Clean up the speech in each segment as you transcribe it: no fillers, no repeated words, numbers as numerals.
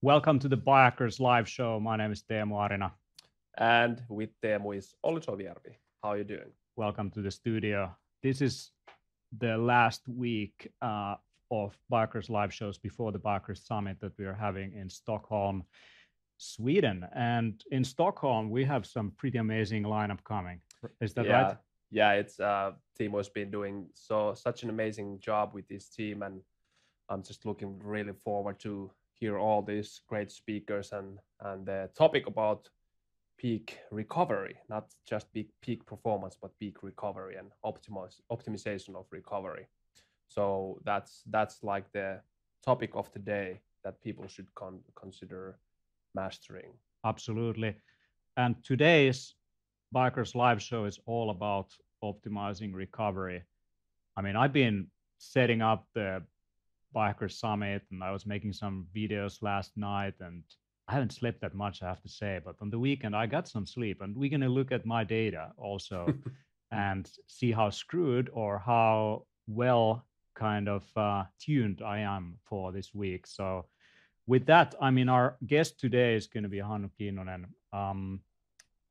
Welcome to the Biohackers live show. My name is Teemu Arina. And with Teemu is Olli Sovijärvi. How are you doing? Welcome to the studio. This is the last week of Biohackers live shows before the Biohackers Summit that we are having in Stockholm, Sweden. And in Stockholm, we have some pretty amazing lineup coming. Is that right? Yeah, it's Teemu has been doing such an amazing job with this team, and I'm just looking really forward to hear all these great speakers and the topic about peak recovery, not just peak performance, but peak recovery and optimization of recovery. So that's like the topic of the day that people should consider mastering. Absolutely. And today's Biohackers live show is all about optimizing recovery. I mean, I've been setting up the Biohacker Summit, and I was making some videos last night, and I haven't slept that much, I have to say, but on the weekend I got some sleep, and we're going to look at my data also and see how screwed or how well kind of tuned I am for this week. So with that, I mean, our guest today is going to be Hannu Kinnunen,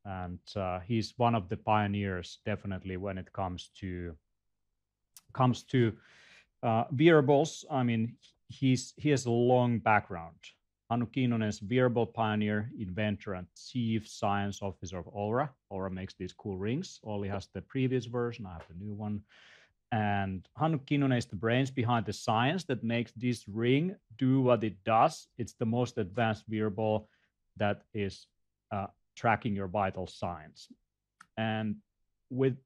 and he's one of the pioneers, definitely, when it comes to wearables. I mean, he has a long background. Hannu Kinnunen is wearable pioneer, inventor, and chief science officer of Oura. Oura makes these cool rings. Olli has the previous version. I have the new one. And Hannu Kinnunen is the brains behind the science that makes this ring do what it does. It's the most advanced wearable that is tracking your vital signs. And with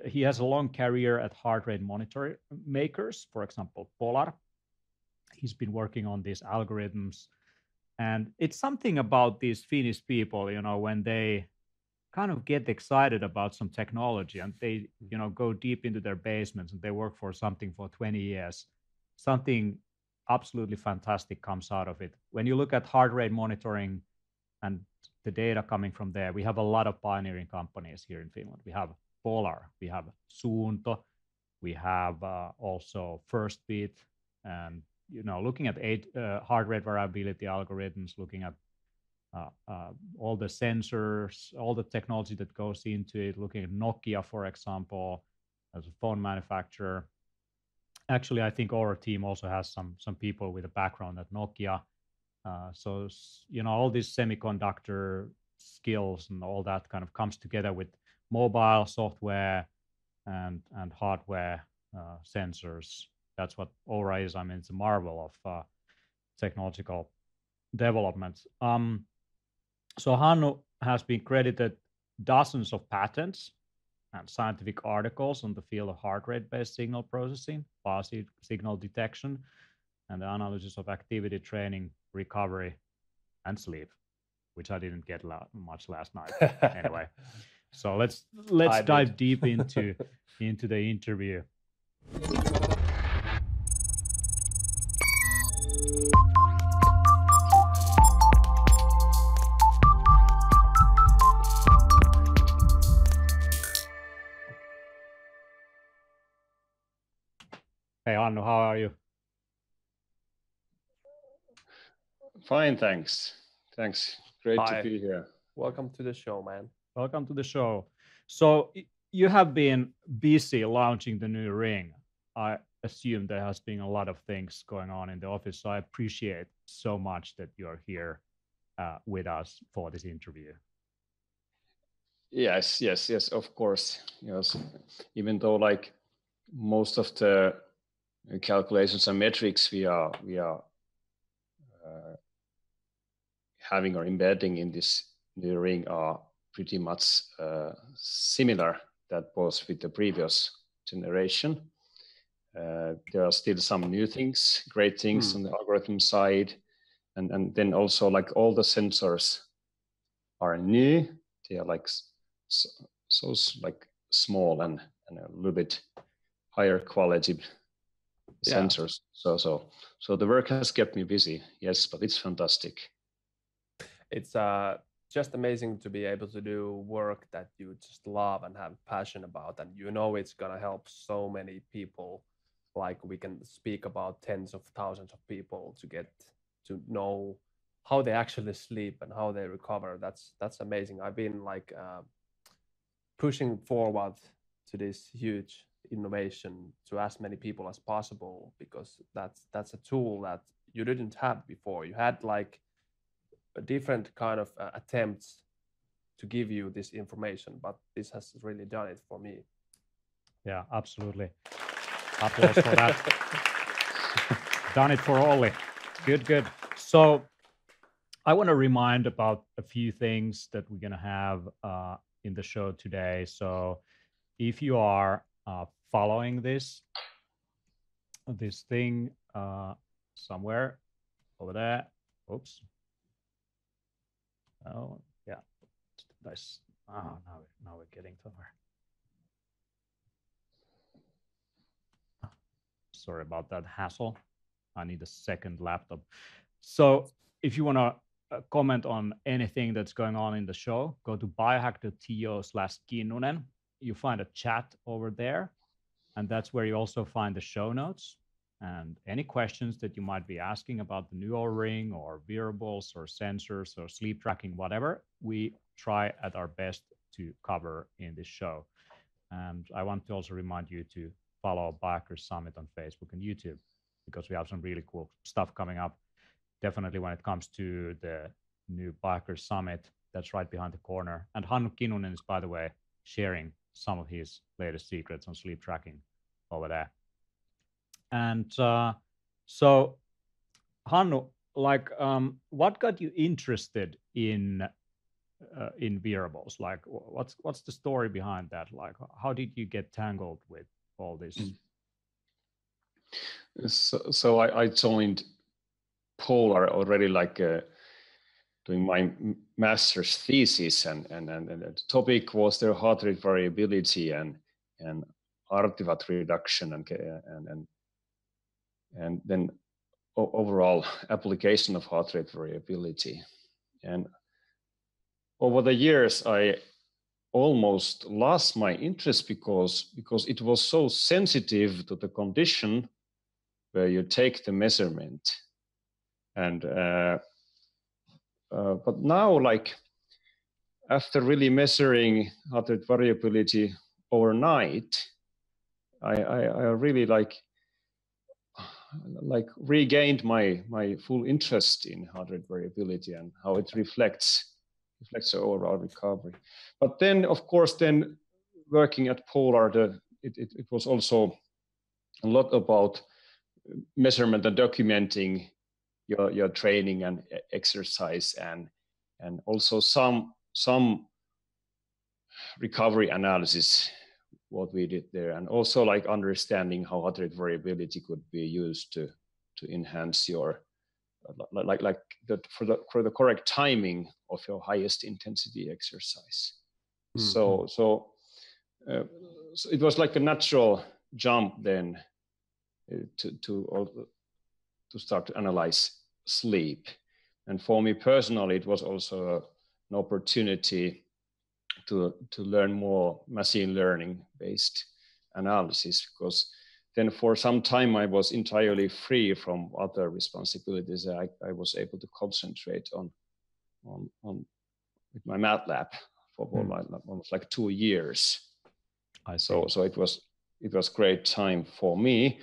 he has a long career at heart rate monitor makers, for example, Polar. He's been working on these algorithms. And it's something about these Finnish people, you know, when they kind of get excited about some technology and they, you know, go deep into their basements and they work for something for 20 years, something absolutely fantastic comes out of it. When you look at heart rate monitoring and the data coming from there, we have a lot of pioneering companies here in Finland. We have Polar, we have Suunto, we have also First Beat, and you know, looking at heart rate variability algorithms, looking at all the sensors, all the technology that goes into it, looking at Nokia, for example, as a phone manufacturer. Actually, I think our team also has some people with a background at Nokia. So, you know, all these semiconductor skills and all that kind of comes together with mobile software and hardware sensors. That's what Oura is. I mean, it's a marvel of technological development. So Hannu has been credited dozens of patents and scientific articles on the field of heart rate-based signal processing, biosignal detection, and the analysis of activity training, recovery, and sleep, which I didn't get much last night. Anyway, so let's dive deep into the interview. Hey, Hannu, how are you? Fine, thanks. Great to be here. Welcome to the show, man. Welcome to the show. So you have been busy launching the new ring. I assume there has been a lot of things going on in the office. So I appreciate so much that you're here with us for this interview. Yes, of course. Yes, even though like most of the calculations and metrics we are having or embedding in this new ring are pretty much similar that was with the previous generation. There are still some new things, great things on the algorithm side, and then also like all the sensors are new. They are like so like small and a little bit higher quality sensors. So the work has kept me busy. Yes, but it's fantastic. It's just amazing to be able to do work that you just love and have passion about, and you know it's gonna help so many people. Like we can speak about tens of thousands of people to get to know how they actually sleep and how they recover. That's amazing. I've been like pushing forward to this huge innovation to as many people as possible, because that's a tool that you didn't have before. You had like a different kind of attempts to give you this information, but this has really done it for me. Yeah, absolutely. Applause for that. Done it for Olli. Good. So I want to remind about a few things that we're going to have in the show today. So if you are following this thing somewhere over there, oops. Oh, yeah. Nice. Oh, now we're getting somewhere. Sorry about that hassle. I need a second laptop. So if you want to comment on anything that's going on in the show, go to biohacker.to/Kinnunen. You find a chat over there, and that's where you also find the show notes. And any questions that you might be asking about the new Oura Ring or wearables or sensors or sleep tracking, whatever, we try at our best to cover in this show. And I want to also remind you to follow Biohacker Summit on Facebook and YouTube, because we have some really cool stuff coming up. Definitely when it comes to the new Biohacker Summit, that's right behind the corner. And Hannu Kinnunen is, by the way, sharing some of his latest secrets on sleep tracking over there. And so, Hannu, like, what got you interested in wearables? Like, what's the story behind that? Like, how did you get tangled with all this? So I joined Polar already, like doing my master's thesis, and the topic was their heart rate variability and artifact reduction and then overall application of heart rate variability. And over the years, I almost lost my interest because it was so sensitive to the condition where you take the measurement. And but now, like after really measuring heart rate variability overnight, I really like regained my full interest in heart rate variability and how it reflects the overall recovery. But then, of course, then working at Polar, it was also a lot about measurement and documenting your training and exercise, and also some recovery analysis what we did there, and also like understanding how heart rate variability could be used to enhance your for the correct timing of your highest intensity exercise. Mm-hmm. So it was like a natural jump then to start to analyze sleep. And for me personally, it was also an opportunity to learn more machine learning based analysis, because then for some time I was entirely free from other responsibilities. I was able to concentrate on with my MATLAB for almost like 2 years. So it was great time for me.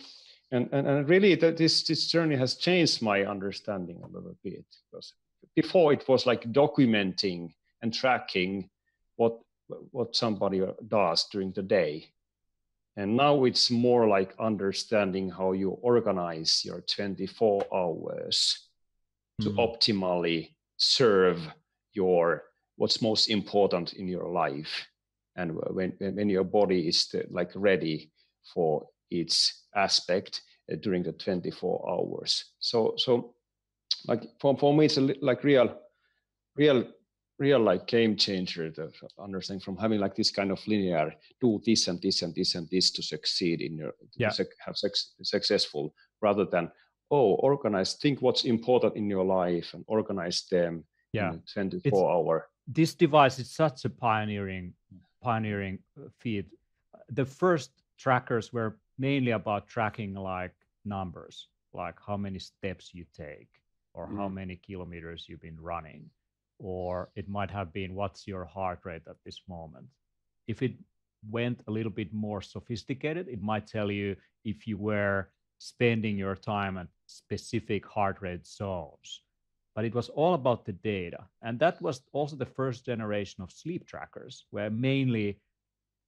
And really this journey has changed my understanding a little bit, because before it was like documenting and tracking what somebody does during the day. And now it's more like understanding how you organize your 24 hours to optimally serve what's most important in your life. And when your body is like ready for its aspect during the 24 hours. So like for me, it's like real like game changer, the understanding from having like this kind of linear, do this and this and this and this to succeed in your successful, rather than organize, think what's important in your life and organize them in a 24-hour. This device is such a pioneering feat. The first trackers were mainly about tracking like numbers, like how many steps you take or how many kilometers you've been running, or it might have been what's your heart rate at this moment. If it went a little bit more sophisticated, it might tell you if you were spending your time at specific heart rate zones. But it was all about the data. And that was also the first generation of sleep trackers, where mainly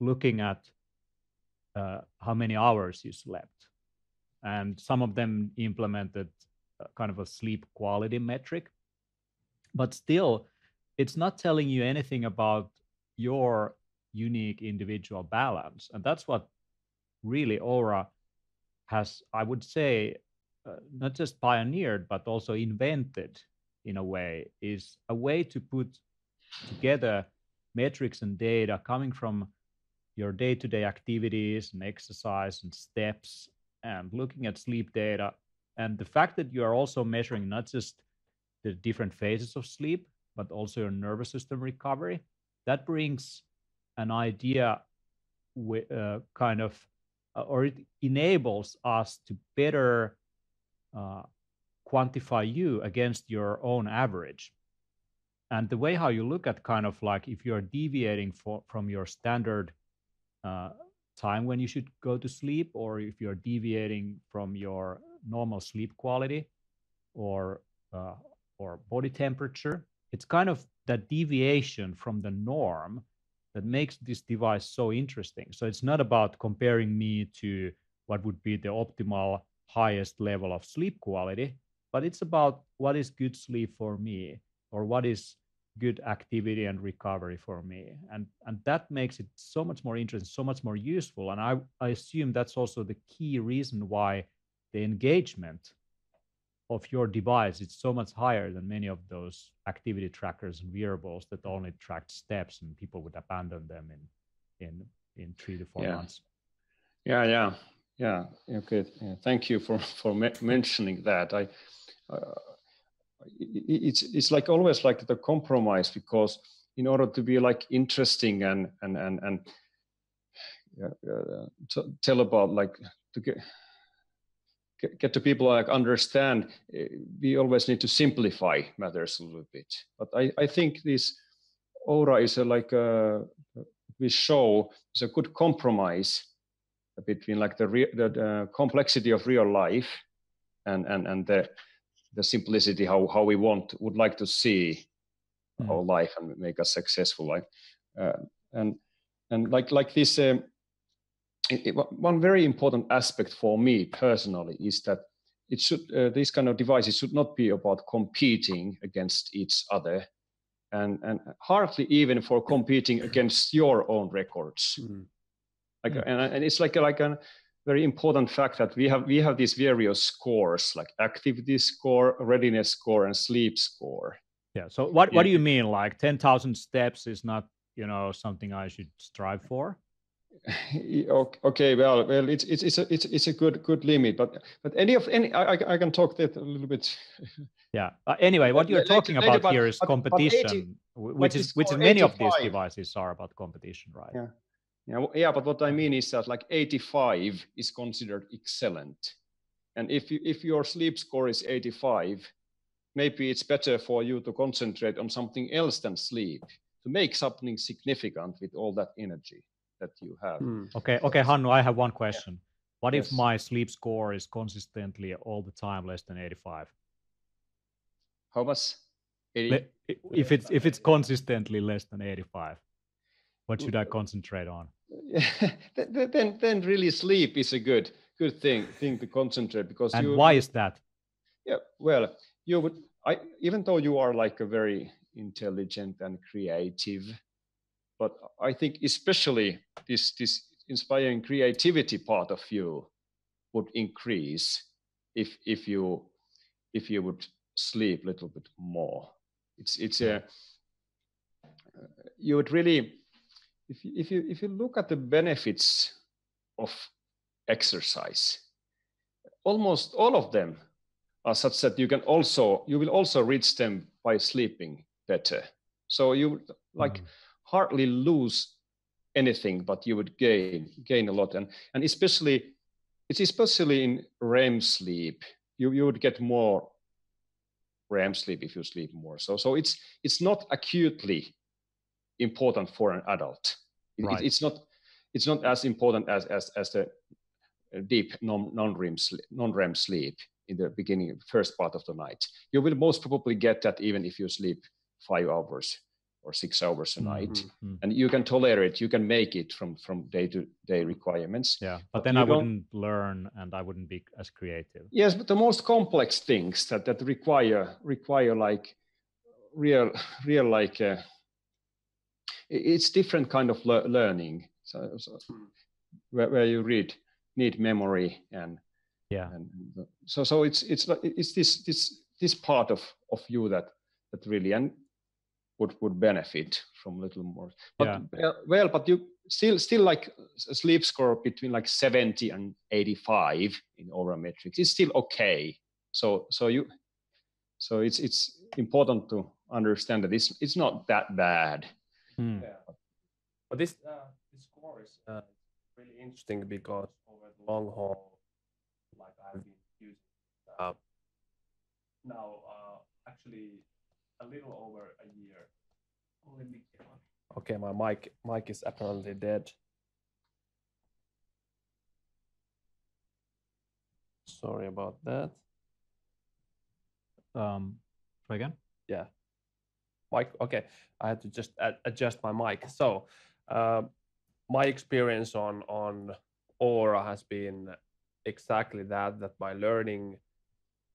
looking at how many hours you slept. And some of them implemented kind of a sleep quality metric. But still, it's not telling you anything about your unique individual balance. And that's what really Oura has, I would say, not just pioneered, but also invented in a way, is a way to put together metrics and data coming from your day-to-day activities and exercise and steps and looking at sleep data. And the fact that you are also measuring not just the different phases of sleep, but also your nervous system recovery, that brings an idea kind of, or it enables us to better quantify you against your own average. And the way how you look at kind of like if you're deviating from your standard time when you should go to sleep, or if you're deviating from your normal sleep quality or body temperature, it's kind of that deviation from the norm that makes this device so interesting. So it's not about comparing me to what would be the optimal highest level of sleep quality, but it's about what is good sleep for me, or what is good activity and recovery for me. And that makes it so much more interesting, so much more useful. And I assume that's also the key reason why the engagement of your device is so much higher than many of those activity trackers and wearables that only tracked steps, and people would abandon them in 3 to 4 months. Yeah. Okay. Yeah, thank you for mentioning that. It's like always like the compromise, because in order to be like interesting and tell about, like, to get the people like understand, we always need to simplify matters a little bit. But I think this Oura is we show is a good compromise between like the complexity of real life and the simplicity how we would like to see our life and make us successful. Like and like this. One very important aspect for me personally is that it should these kind of devices should not be about competing against each other, and hardly even for competing against your own records. And it's like a very important fact that we have these various scores, like activity score, readiness score, and sleep score. Yeah. So what do you mean? Like 10,000 steps is not, something I should strive for? Okay, well, it's a good limit, but any I can talk that a little bit. Yeah. Anyway, what you're talking about here is competition, which is many of these devices are about competition, right? Yeah. But what I mean is that like 85 is considered excellent, and if your sleep score is 85, maybe it's better for you to concentrate on something else than sleep to make something significant with all that energy that you have. Okay, Hannu, I have one question. What if my sleep score is consistently all the time less than 85? How much? If it's consistently less than 85, what should I concentrate on? Then really sleep is a good thing to concentrate, because why is that? Yeah, well, even though you are like a very intelligent and creative, but I think especially this inspiring creativity part of you would increase if you would sleep a little bit more. You would really, if you look at the benefits of exercise, almost all of them are such that you will also reach them by sleeping better. So you hardly lose anything, but you would gain a lot, and especially in REM sleep, you would get more REM sleep if you sleep more. So it's not acutely important for an adult. Right. It's not as important as the deep non-REM sleep in the beginning, first part of the night. You will most probably get that even if you sleep 5 hours or 6 hours a night, and you can tolerate, you can make it from day-to-day requirements. Yeah, but then I wouldn't learn and I wouldn't be as creative. Yes, but the most complex things that require like real like it's different kind of learning. So where you need memory and so it's this part of you that really and would benefit from a little more. But but you still like a sleep score between like 70 and 85 in Oura metrics. It's still okay. So it's important to understand that it's not that bad. Yeah. But this score is really interesting because over the long haul, like I've been using now actually a little over a year. Okay, my mic is apparently dead. Sorry about that. Try again? Yeah. Mic. Okay, I had to just adjust my mic. So my experience on Oura has been exactly that by learning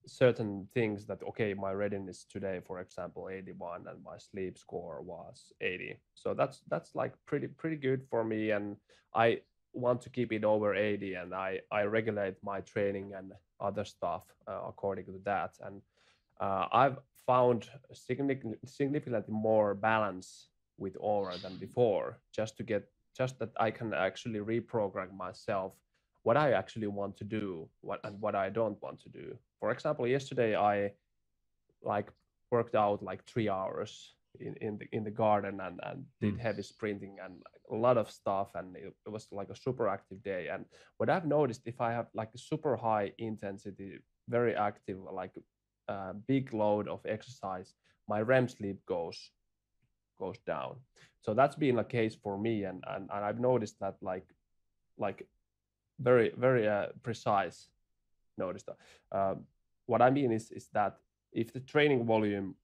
certain things that, okay, my readiness today, for example, 81 and my sleep score was 80. So that's like pretty good for me, and I want to keep it over 80, and I regulate my training and other stuff according to that. And I've found significantly more balance with Oura than before, just that I can actually reprogram myself what I actually want to do, what I don't want to do. For example, yesterday I like worked out like 3 hours in the garden and did heavy sprinting and a lot of stuff, and it was like a super active day. And what I've noticed, if I have like a super high intensity, very active, like a big load of exercise, my REM sleep goes down. So that's been a case for me, and I've noticed that like very precise notice that. What I mean is that if the training volume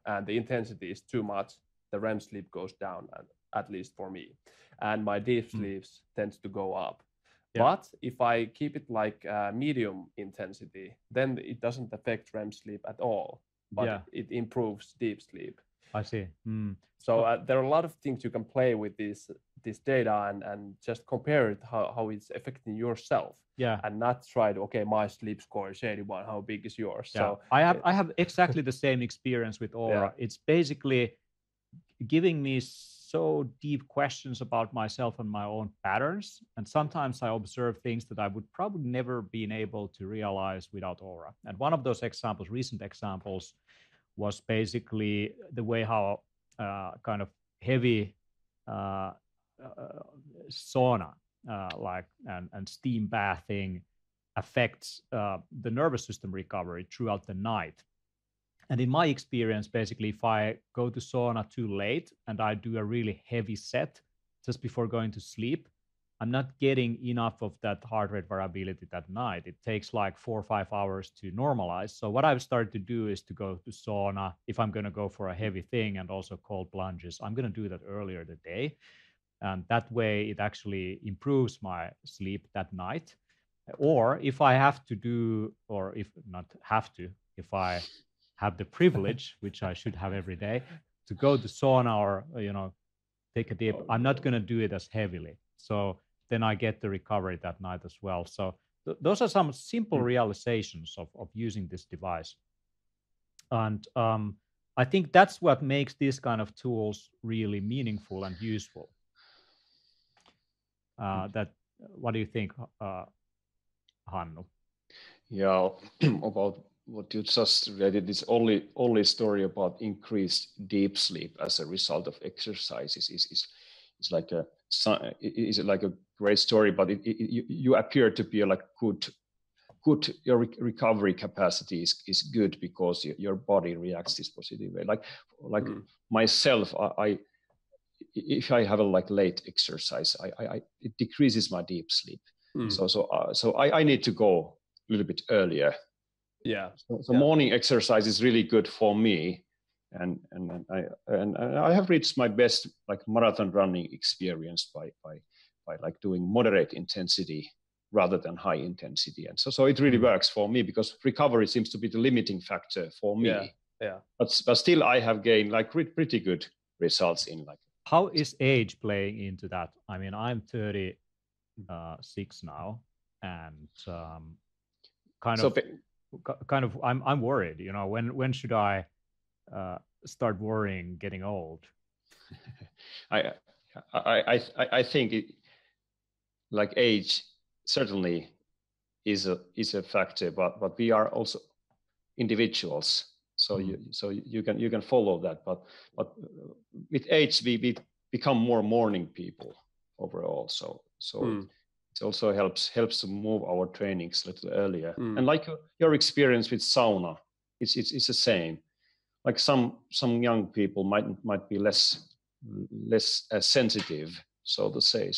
and the intensity is too much, the REM sleep goes down, at least for me, and my deep sleeps tends to go up. But if I keep it like medium intensity, then it doesn't affect REM sleep at all, but it improves deep sleep. I see. So there are a lot of things you can play with this data and just compare it how it's affecting yourself. Yeah. And not try to, okay, my sleep score is 81. How big is yours? Yeah. So I have exactly the same experience with Oura. It's basically giving me so deep questions about myself and my own patterns. And sometimes I observe things that I would probably never been able to realize without Oura. And one of those examples, recent examples, was basically the way how kind of heavy sauna and steam bathing affects the nervous system recovery throughout the night. And in my experience, basically, if I go to sauna too late and I do a really heavy set just before going to sleep, I'm not getting enough of that heart rate variability that night. It takes like 4 or 5 hours to normalize. So what I've started to do is to go to sauna if I'm going to go for a heavy thing, and also cold plunges. I'm going to do that earlier in the day. And that way it actually improves my sleep that night. Or if I have to do, or if not have to, if I have the privilege, which I should have every day, to go to sauna or, take a dip, I'm not going to do it as heavily. So then I get the recovery that night as well. So those are some simple realizations of using this device. And I think that's what makes these kind of tools really meaningful and useful. What do you think, Hannu? Yeah, about what you just read, it is only story about increased deep sleep as a result of exercises is like a great story, but you appear to be like good good, your recovery capacity is good because your body reacts this positive way. Like myself, if I have a late exercise, it decreases my deep sleep. So I need to go a little bit earlier. Yeah. So morning exercise is really good for me, and I have reached my best marathon running experience by like doing moderate intensity rather than high intensity, and so it really works for me because recovery seems to be the limiting factor for me. Yeah. But still, I have gained pretty good results in How is age playing into that? I mean, I'm 36 now, and kind of I'm worried. When should I start worrying getting old? I think age certainly is a factor, but we are also individuals, so you can follow that. But with age, we become more morning people overall. So it also helps to move our trainings a little earlier. And like your experience with sauna, it's the same. Like some young people might be less sensitive, so to say.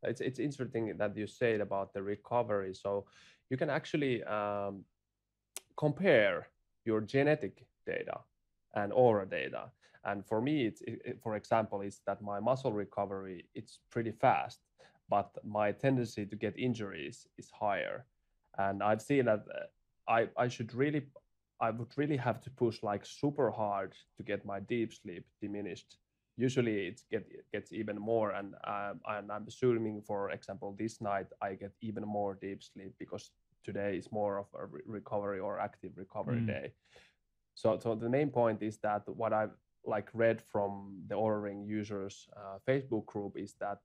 It's interesting that you said about the recovery. So you can actually compare your genetic data and Oura data. And for me, for example, is that my muscle recovery, it's pretty fast, but my tendency to get injuries is higher. And I've seen that I would really have to push super hard to get my deep sleep diminished. Usually it gets even more, and I'm assuming, for example, this night I get even more deep sleep because today is more of a recovery or active recovery day. So the main point is that what I've read from the Oura Ring users Facebook group is that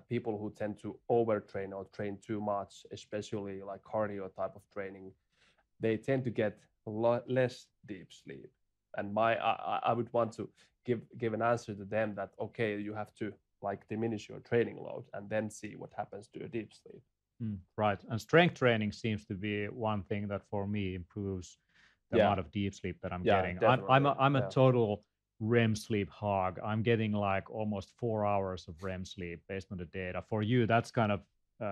people who tend to overtrain or train too much, especially cardio type of training, they tend to get a lot less deep sleep. And I would want to give an answer to them that, okay, you have to diminish your training load and then see what happens to your deep sleep. Right. And strength training seems to be one thing that for me improves the amount of deep sleep that I'm getting. I'm a total REM sleep hog. I'm getting almost 4 hours of REM sleep based on the data. For you, that's kind of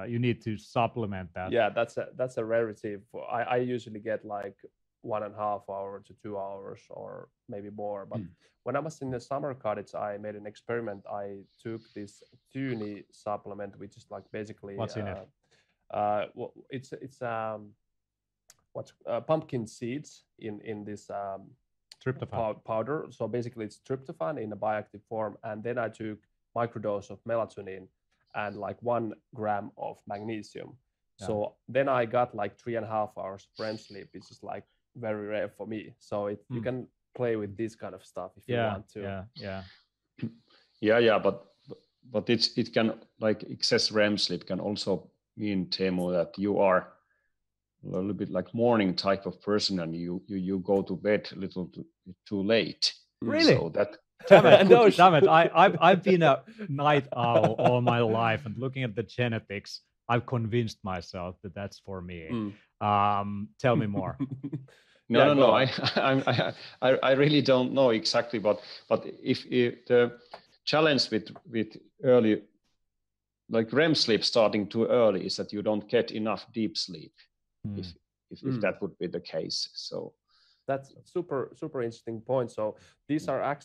you need to supplement that. Yeah, that's a rarity. I usually get 1.5 hours to 2 hours or maybe more. But when I was in the summer cottage, I made an experiment. I took this Tuni supplement, which is basically what's in it? It's pumpkin seeds in this tryptophan powder. So basically, it's tryptophan in a bioactive form, and then I took microdose of melatonin and 1 gram of magnesium. Yeah. So then I got 3.5 hours REM sleep, which is very rare for me. So you can play with this kind of stuff if you want to. But it can excess REM sleep can also mean, Teemu, that you are a little bit morning type of person, and you go to bed a little too late. Really? So that. Damn it! I've been a night owl all my life, and looking at the genetics, I've convinced myself that that's for me. Tell me more. No. I really don't know exactly, but if the challenge with early REM sleep starting too early is that you don't get enough deep sleep. If that would be the case, so that's super interesting point. So these are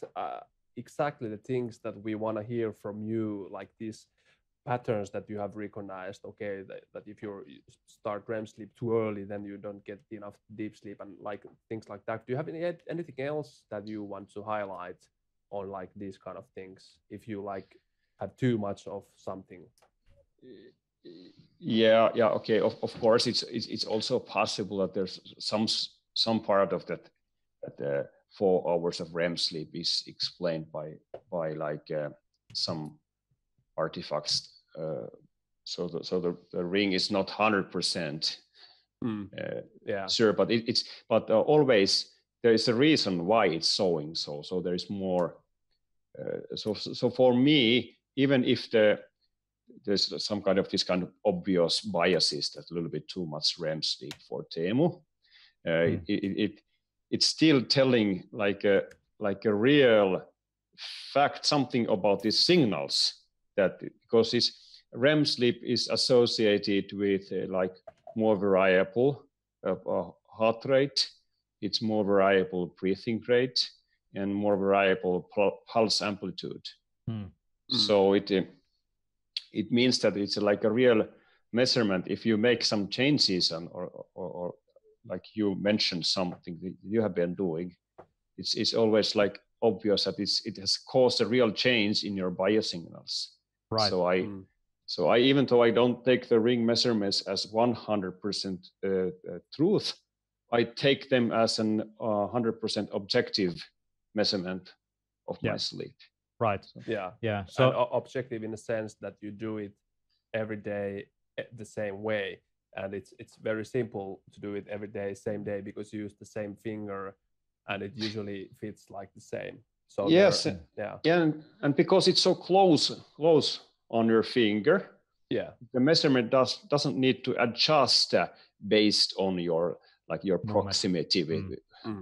exactly the things that we want to hear from you, these patterns that you have recognized. Okay, that if you start REM sleep too early, then you don't get enough deep sleep, and things like that. Do you have anything else that you want to highlight on these kind of things if you have too much of something? Okay, of course it's also possible that there's some part of that 4 hours of REM sleep is explained by some artifacts. So the ring is not 100% sure, but always there is a reason why it's showing so there is more. So for me, even if the there's some kind of this kind of obvious biases that a little bit too much REM sleep for Teemu. It's still telling like a real fact, something about these signals, that because this REM sleep is associated with like more variable heart rate, it's more variable breathing rate, and more variable pulse amplitude. So it means that it's like a real measurement. If you make some changes or like you mentioned something that you have been doing, it's always like obvious that it has caused a real change in your biosignals. Right. So I even though I don't take the ring measurements as 100% truth, I take them as an 100% objective measurement of my sleep. Right. So, yeah. So and objective in the sense that you do it every day the same way, and it's very simple to do it every day, same day, because you use the same finger, and it usually fits like the same. So yes, and because it's so close on your finger, the measurement doesn't need to adjust based on your proximity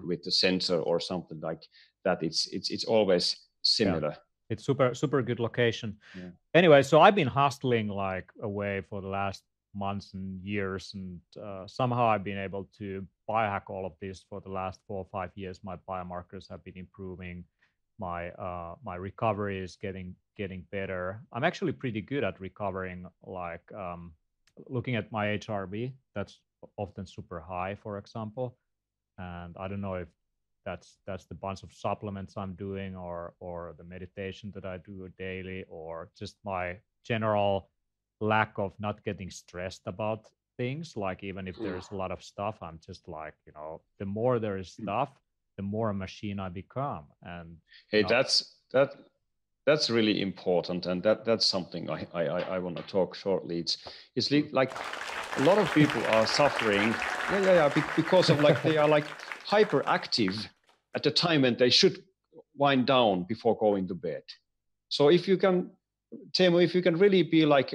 with the sensor or something like that. It's always similar. It's super good location. Anyway, so I've been hustling like away for the last months and years, and somehow I've been able to biohack all of this for the last 4 or 5 years. My biomarkers have been improving. My recovery is getting better. I'm actually pretty good at recovering, like looking at my HRV, that's often super high, for example. And I don't know if that's the bunch of supplements I'm doing, or the meditation that I do daily, or just my general lack of not getting stressed about things. Like even if there's a lot of stuff, I'm just like, the more there is stuff, the more a machine I become. And hey, that's really important, and that's something I want to talk shortly. It's like a lot of people are suffering, because of like they are like hyperactive at the time when they should wind down before going to bed. So if you can, Teemu, if you can really be like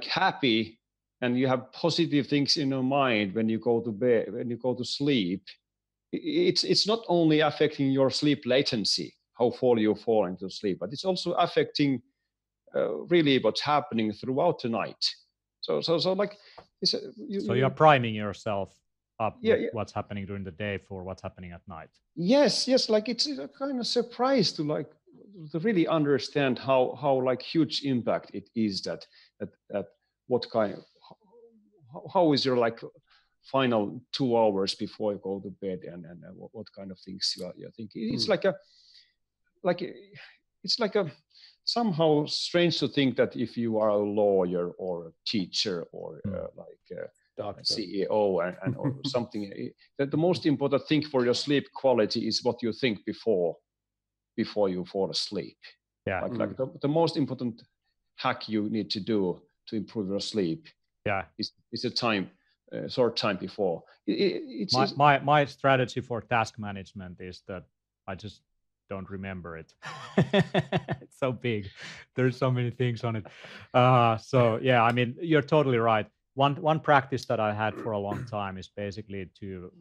happy, and you have positive things in your mind when you go to bed, when you go to sleep, it's not only affecting your sleep latency, how far you fall into sleep, but it's also affecting really what's happening throughout the night. So like, so you're priming yourself up with what's happening during the day for what's happening at night. Yes, like it's a kind of surprise to really understand how like huge impact it is that what kind of, how is your like final 2 hours before you go to bed, and what kind of things you think. It's like a somehow strange to think that if you are a lawyer or a teacher or like CEO and or something, that the most important thing for your sleep quality is what you think before you fall asleep. Like the most important hack you need to do to improve your sleep is a time, short time before. My strategy for task management is that I just don't remember it. It's so big. There's so many things on it. So yeah, I mean, you're totally right. One practice that I had for a long time is basically to,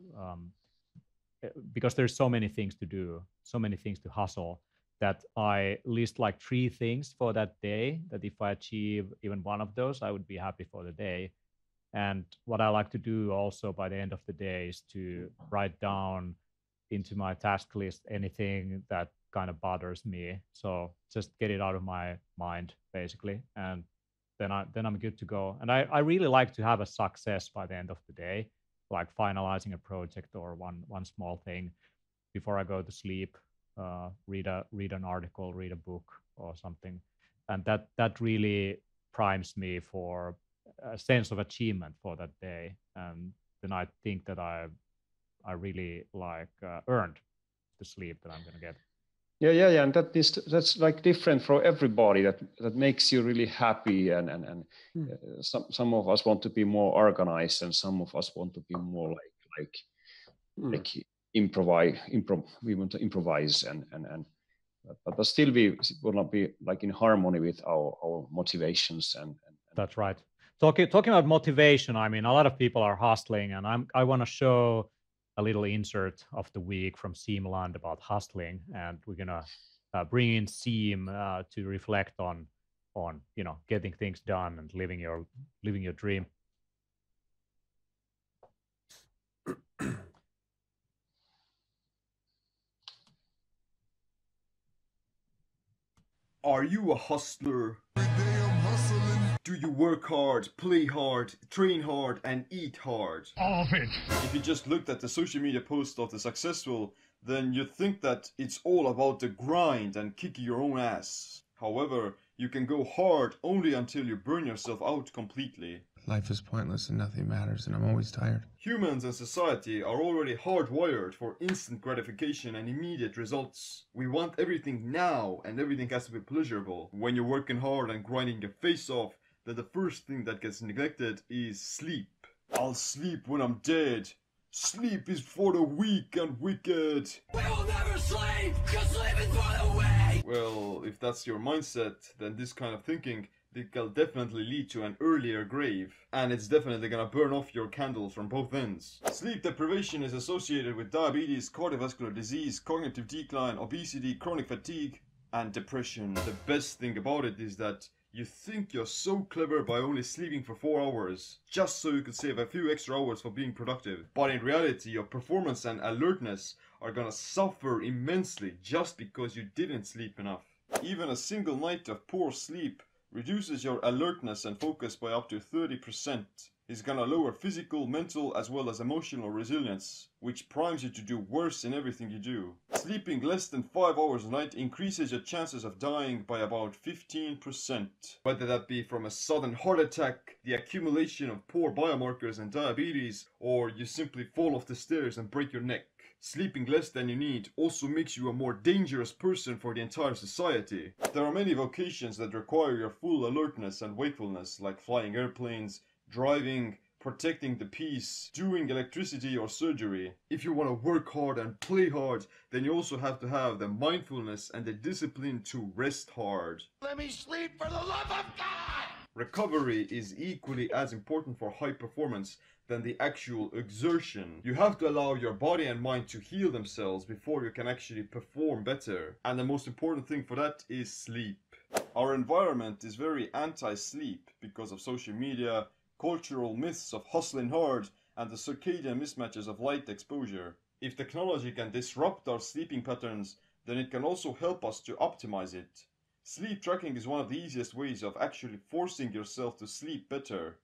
because there's so many things to do, so many things to hustle, that I list like 3 things for that day, that if I achieve even one of those, I would be happy for the day. And what I like to do also by the end of the day is to write down into my task list anything that kind of bothers me. So just get it out of my mind, basically. And then I'm good to go. And I really like to have a success by the end of the day, like finalizing a project or one small thing before I go to sleep, read an article, read a book or something. And that really primes me for a sense of achievement for that day. And then I think that I really like earned the sleep that I'm going to get. Yeah, and that's like different for everybody. That makes you really happy, and some of us want to be more organized, and some of us want to be more like improvise. We want to improvise, and But still we will not be like in harmony with our motivations and That's right. Talking about motivation, I mean, a lot of people are hustling, and I want to show a little insert of the week from Seamland about hustling, and we're gonna bring in Seam to reflect on getting things done and living your dream. Are you a hustler? Do you work hard, play hard, train hard, and eat hard? All of it. If you just looked at the social media posts of the successful, then you'd think that it's all about the grind and kicking your own ass. However, you can go hard only until you burn yourself out completely. Life is pointless and nothing matters, and I'm always tired. Humans and society are already hardwired for instant gratification and immediate results. We want everything now, and everything has to be pleasurable. When you're working hard and grinding your face off, then the first thing that gets neglected is sleep. I'll sleep when I'm dead. Sleep is for the weak and wicked. We will never sleep, cause sleep is for the weak. Well, if that's your mindset, then this kind of thinking it can definitely lead to an earlier grave, and it's definitely gonna burn off your candles from both ends. Sleep deprivation is associated with diabetes, cardiovascular disease, cognitive decline, obesity, chronic fatigue, and depression. The best thing about it is that you think you're so clever by only sleeping for 4 hours, just so you could save a few extra hours for being productive. But in reality, your performance and alertness are gonna suffer immensely just because you didn't sleep enough. Even a single night of poor sleep reduces your alertness and focus by up to 30%. It's gonna lower physical, mental, as well as emotional resilience, which primes you to do worse in everything you do. Sleeping less than 5 hours a night increases your chances of dying by about 15%. Whether that be from a sudden heart attack, the accumulation of poor biomarkers and diabetes, or you simply fall off the stairs and break your neck. Sleeping less than you need also makes you a more dangerous person for the entire society. There are many vocations that require your full alertness and wakefulness, like flying airplanes, driving, protecting the peace, doing electricity or surgery. If you want to work hard and play hard, then you also have to have the mindfulness and the discipline to rest hard. Let me sleep for the love of God! Recovery is equally as important for high performance than the actual exertion. You have to allow your body and mind to heal themselves before you can actually perform better. And the most important thing for that is sleep. Our environment is very anti-sleep because of social media, cultural myths of hustling hard, and the circadian mismatches of light exposure. If technology can disrupt our sleeping patterns, then it can also help us to optimize it. Sleep tracking is one of the easiest ways of actually forcing yourself to sleep better.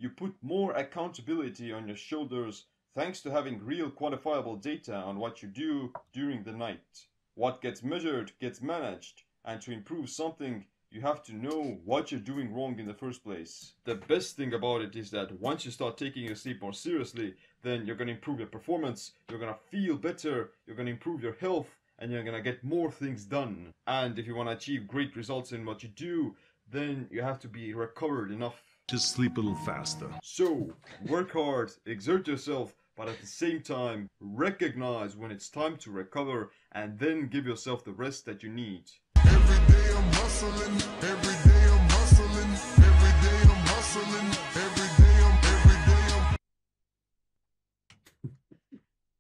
You put more accountability on your shoulders thanks to having real quantifiable data on what you do during the night. What gets measured gets managed, and to improve something, you have to know what you're doing wrong in the first place. The best thing about it is that once you start taking your sleep more seriously, then you're going to improve your performance, you're going to feel better, you're going to improve your health, and you're going to get more things done. And if you want to achieve great results in what you do, then you have to be recovered enough. Just sleep a little faster. So, work hard, exert yourself, but at the same time, recognize when it's time to recover, and then give yourself the rest that you need. Every day I'm hustling, every day I'm hustling, every day I'm hustling,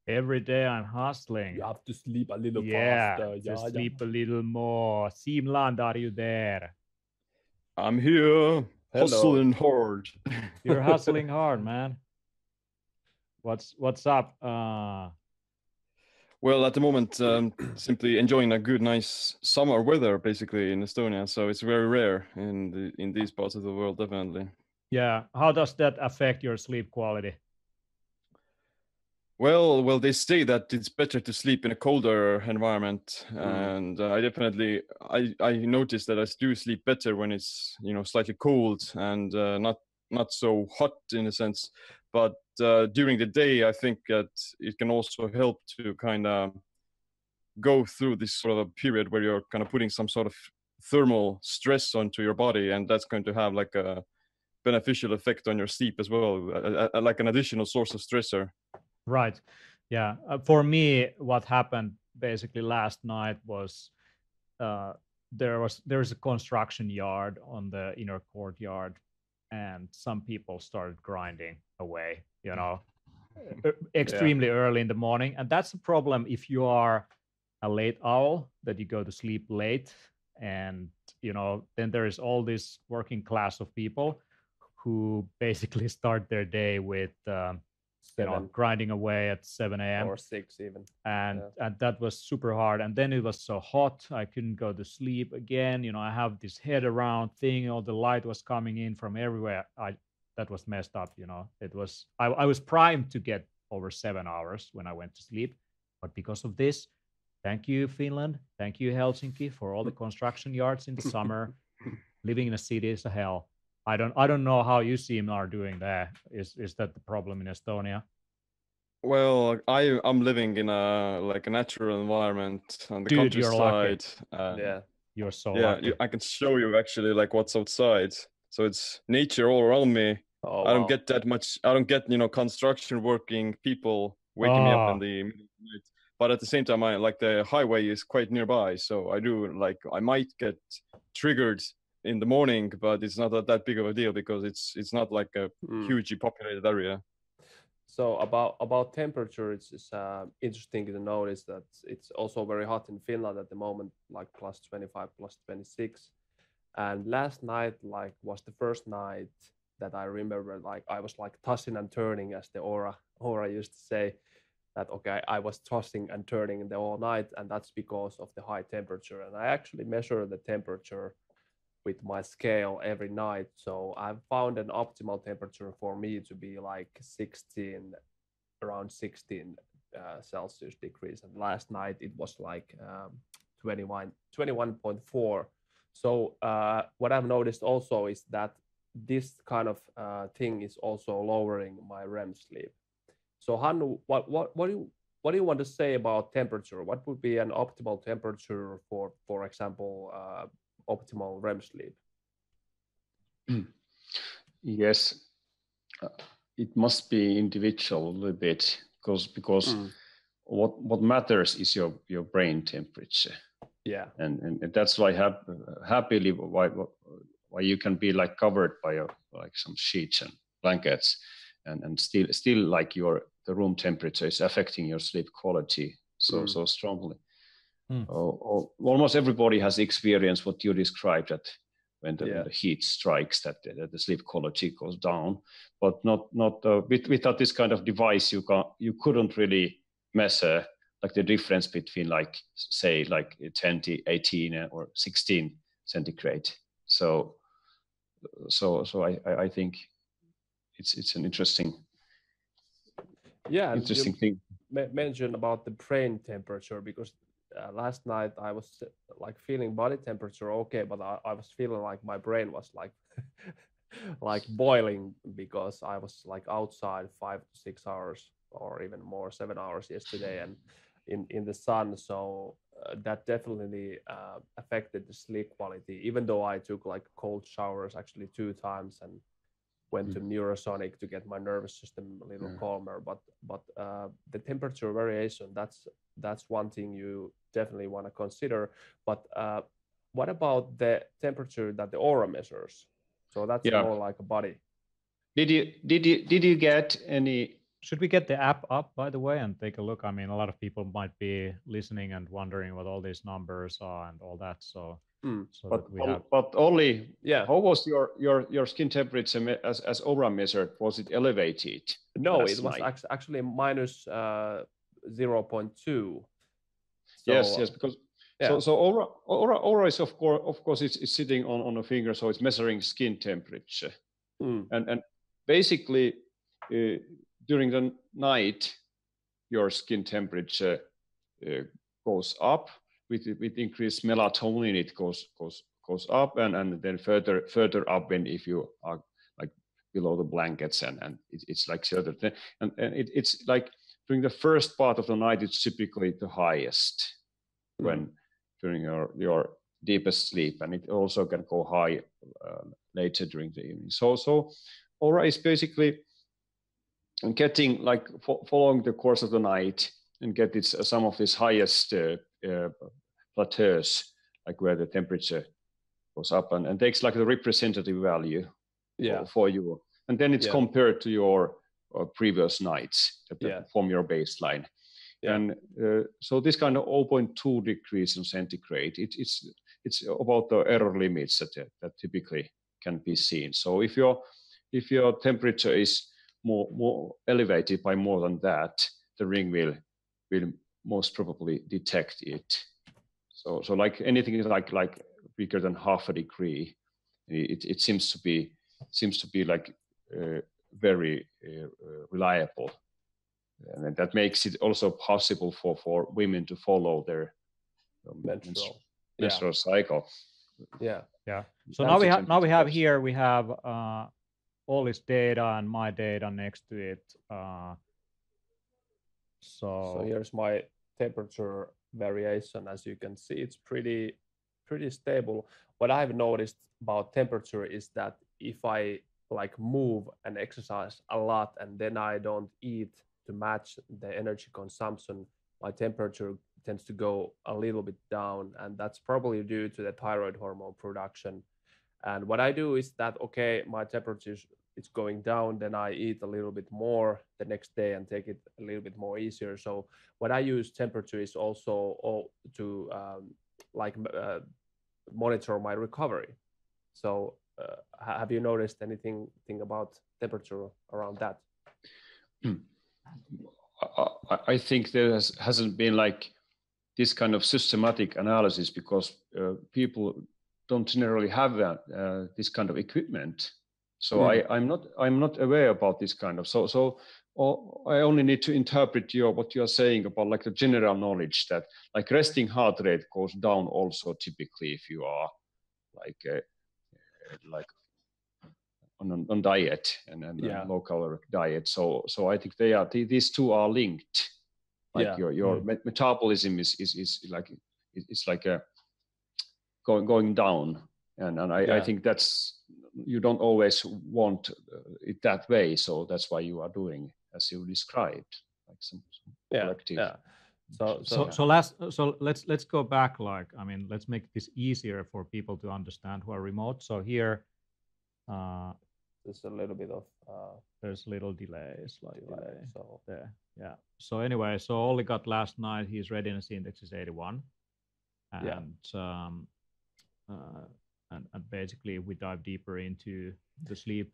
Every day I'm hustling. You have to sleep a little Yeah, faster. just sleep a little more. Seamland, are you there? I'm here, hustling hard. You're hustling hard, man. What's up? Well, at the moment, simply enjoying a good, nice summer weather, basically in Estonia. So it's very rare in these parts of the world, definitely. Yeah. How does that affect your sleep quality? Well, they say that it's better to sleep in a colder environment, and I definitely I noticed that I do sleep better when it's slightly cold and not so hot in a sense. But during the day, I think that it can also help to kind of go through this sort of a period where you're kind of putting some sort of thermal stress onto your body, and that's going to have like a beneficial effect on your sleep as well, like an additional source of stressor. Right. Yeah. For me, what happened basically last night was there's a construction yard on the inner courtyard, and some people started grinding away, extremely early in the morning. And that's a problem if you are a late owl, that you go to sleep late, and then there is all this working class of people who basically start their day with grinding away at 7 a.m. or 6 even. And that was super hard. And then it was so hot, I couldn't go to sleep again. I have this head around thing, all the light was coming in from everywhere. That was messed up. It was, I was primed to get over 7 hours when I went to sleep. But because of this, thank you, Finland. Thank you, Helsinki, for all the construction yards in the summer. Living in a city is a hell. I don't know how you seem are doing that. Is that the problem in Estonia? Well, I'm living in a natural environment on the Dude, you're countryside. Yeah, you're so lucky. I can show you actually what's outside. So it's nature all around me. I don't get that much. I don't get construction working people waking me up in the middle of the night. But at the same time, the highway is quite nearby, so I might get triggered in the morning, but it's not that big of a deal because it's not like a hugely populated area. So about temperature, it's interesting to notice that it's also very hot in Finland at the moment, like plus 25, plus 26. And last night, was the first night that I remember, I was tossing and turning, as the Oura used to say. That I was tossing and turning the whole night, and that's because of the high temperature. And I actually measure the temperature with my scale every night. So I've found an optimal temperature for me to be around 16 Celsius degrees. And last night it was 21.4. So what I've noticed also is that this kind of thing is also lowering my REM sleep. So Hannu, what do you want to say about temperature? What would be an optimal temperature for example, optimal REM sleep? Yes, it must be individual a little bit because what matters is your brain temperature. Yeah, and that's why happily why you can be covered by some sheets and blankets, and still the room temperature is affecting your sleep quality so strongly. Almost everybody has experienced what you described, that when the heat strikes, that the sleep quality goes down. But not without this kind of device, you couldn't really measure the difference between say 20, 18 or 16 centigrade. So I think it's an interesting thing. Mention about the brain temperature, because last night I was feeling body temperature okay, but I was feeling like my brain was boiling, because I was outside 5 to 6 hours or even more, 7 hours yesterday, and in the sun. So that definitely affected the sleep quality, even though I took cold showers actually 2 times and went to Neurosonic to get my nervous system a little calmer. But the temperature variation, that's one thing you definitely want to consider. But what about the temperature that the Oura measures? So that's more like a body. Did you get any? Should we get the app up, by the way, and take a look? I mean, a lot of people might be listening and wondering what all these numbers are and all that. So but only, how was your skin temperature as Oura measured? Was it elevated? No, it was actually minus 0.2. Yes, because so Oura is of course it's sitting on a finger, so it's measuring skin temperature, and basically during the night your skin temperature goes up. With increased melatonin, it goes up, and then further up when if you are below the blankets, and it's further thing. And it's during the first part of the night, it's typically the highest when during your deepest sleep, and it also can go high later during the evening. So Oura is basically getting following the course of the night and get some of these highest plateaus like where the temperature goes up, and takes like the representative value for you, and then it's compared to your previous nights from your baseline. And so this kind of 0.2 degrees in centigrade, it's about the error limits that typically can be seen. So if your temperature is more elevated by more than that, the ring will most probably detect it. So like anything like bigger than half a degree, it seems to be like very reliable, and that makes it also possible for women to follow their menstrual cycle. So now we have all this data and my data next to it. So here's my temperature variation. As you can see, it's pretty stable. What I've noticed about temperature is that if I like move and exercise a lot and then I don't eat to match the energy consumption, my temperature tends to go a little bit down, and that's probably due to the thyroid hormone production. And what I do is that, okay, my temperature is going down, then I eat a little bit more the next day and take it a little bit more easier. So what I use temperature is also to monitor my recovery. So have you noticed anything about temperature around that? I think there hasn't been like this kind of systematic analysis because people don't generally have this kind of equipment. So I'm not aware about this kind of. So I only need to interpret what you are saying about like the general knowledge that like resting heart rate goes down also typically if you are like on diet and low caloric diet. So I think these two are linked. Like your metabolism is like it's like a going down, and I think that's, you don't always want it that way. So that's why you are doing as you described, like some collective. So let's go back. Like, I mean, let's make this easier for people to understand who are remote. So here, there's a little bit of there's little delays, like delay. So there, So anyway, so Olli got last night. His readiness index is 81, and and basically we dive deeper into the sleep.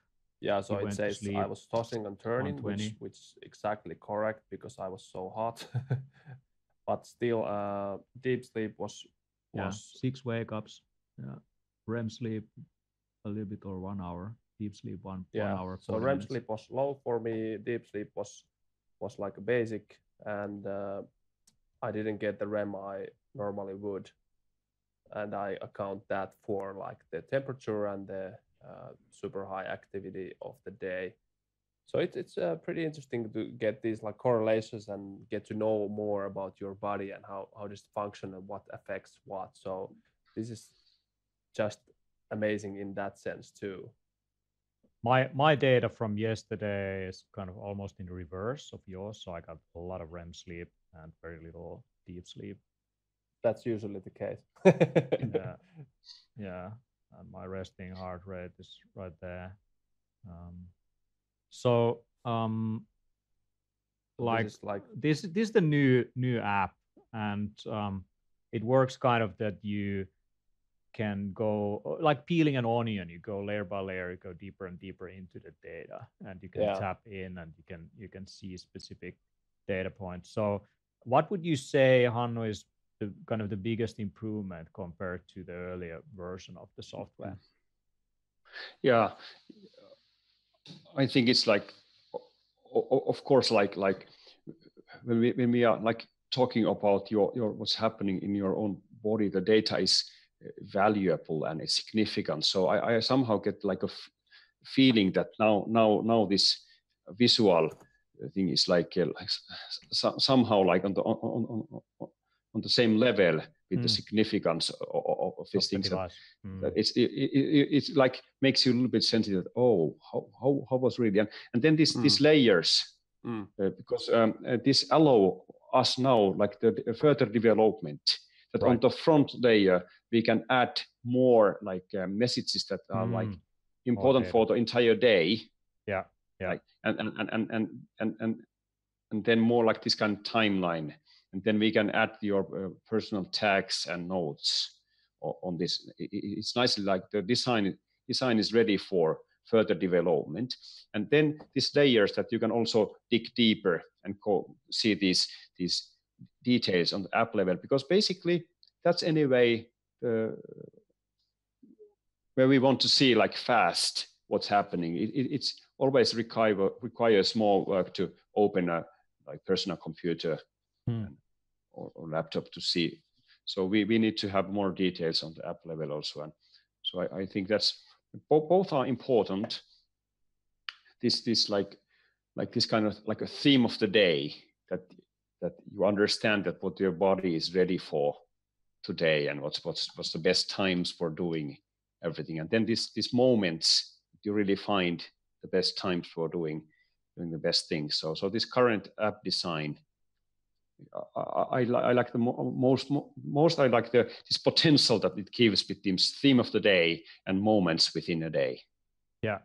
So it says I was tossing and turning, which is exactly correct because I was so hot. But still, deep sleep was 6 wake ups. REM sleep a little bit or 1 hour. Deep sleep one hour. So REM sleep was low for me. Deep sleep was like a basic, and I didn't get the REM I normally would, and I account that for like the temperature and the super high activity of the day. So it's pretty interesting to get these like correlations and get to know more about your body and how does it function and what affects what. So this is just amazing in that sense too. My data from yesterday is kind of almost in reverse of yours. So I got a lot of REM sleep and very little deep sleep. That's usually the case. And my resting heart rate is right there. This is the new app, and it works kind of that you can go like peeling an onion. You go layer by layer, you go deeper and deeper into the data, and you can tap in and you can see specific data points. So what would you say, Hannu, is the biggest improvement compared to the earlier version of the software? Yeah, I think it's like, of course, like when we are like talking about your what's happening in your own body, the data is valuable and it's significant. So I somehow get like a feeling that now this visual thing is like somehow like on the same level with the significance of these things. It's like makes you a little bit sensitive. Oh, how was really, and then these layers, because this allow us now like the further development, that on the front layer we can add more like messages that are like important for the entire day. Yeah. Like, and then more like this kind of timeline, and then we can add your personal tags and notes on this. It's nicely like the design is ready for further development, and then these layers that you can also dig deeper and see these details on the app level, because basically that's anyway where we want to see like fast what's happening. It's always requires more work to open a like personal computer or laptop to see. So we need to have more details on the app level also. And so I think that's both are important. This like this kind of like a theme of the day, that you understand that what your body is ready for today and what's the best times for doing everything. And then these moments you really find the best times for doing the best things. So this current app design, I like the most. I like this potential that it gives with this theme of the day and moments within a day. Yeah.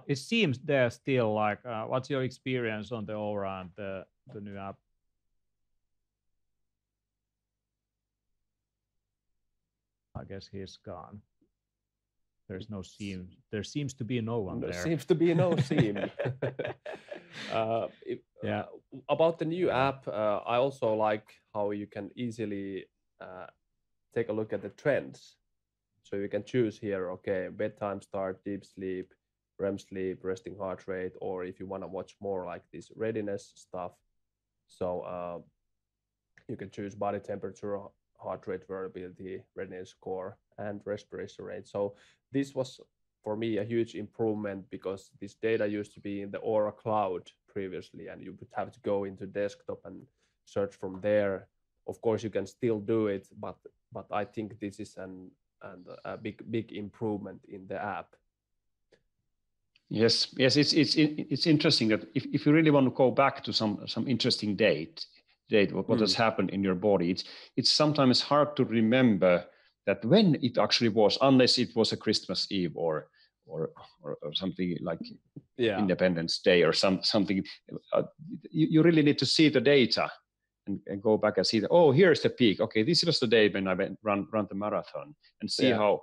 It seems there's still like, what's your experience on the Oura and the new app? I guess he's gone. There's no seam. There seems to be no one there. There seems to be no seam. About the new app, I also like how you can easily take a look at the trends. So you can choose here, okay, bedtime start, deep sleep, REM sleep, resting heart rate, or if you want to watch more like this readiness stuff. So you can choose body temperature, heart rate variability, readiness score, and respiration rate. So this was for me a huge improvement, because this data used to be in the Oura cloud previously, and you would have to go into desktop and search from there. Of course, you can still do it, but I think this is a big improvement in the app. Yes, it's interesting that if you really want to go back to some interesting date what has happened in your body, it's sometimes hard to remember that when it actually was, unless it was a Christmas Eve or something like Independence Day or something. You really need to see the data and go back and see that, oh, here's the peak. Okay, this was the day when I run the marathon, and see how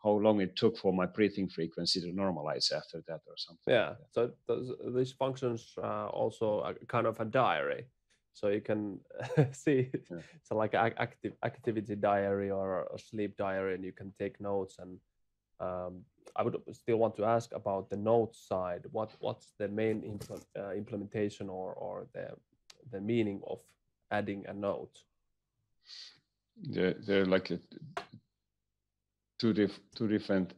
long it took for my breathing frequency to normalize after that or something. Yeah, so these functions also a kind of a diary. So you can see so like an activity diary or a sleep diary, and you can take notes. And I would still want to ask about the notes side. What's the main implementation or the meaning of adding a note? They're like two different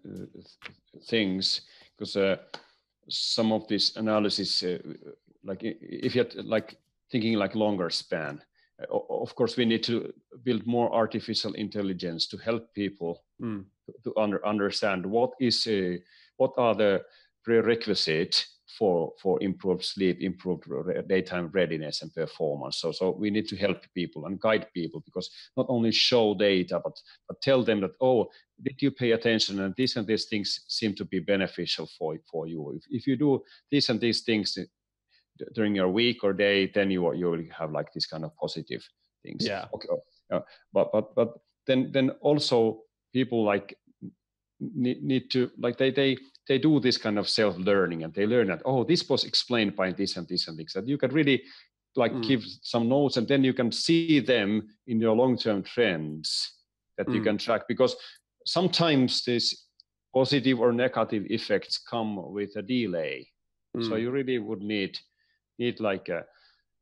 things, because some of this analysis, like if you had like thinking like longer span, of course we need to build more artificial intelligence to help people to understand what are the prerequisites for improved sleep, improved daytime readiness and performance. So we need to help people and guide people, because not only show data, but tell them that, oh, did you pay attention, and these things seem to be beneficial for you. If you do these and these things during your week or day, then you will have like this kind of positive things. Yeah. Okay. But then also people like need to like they do this kind of self-learning, and they learn that, oh, this was explained by this and this and this, that you can really like give some notes, and then you can see them in your long-term trends that you can track, because sometimes these positive or negative effects come with a delay. So you really would need like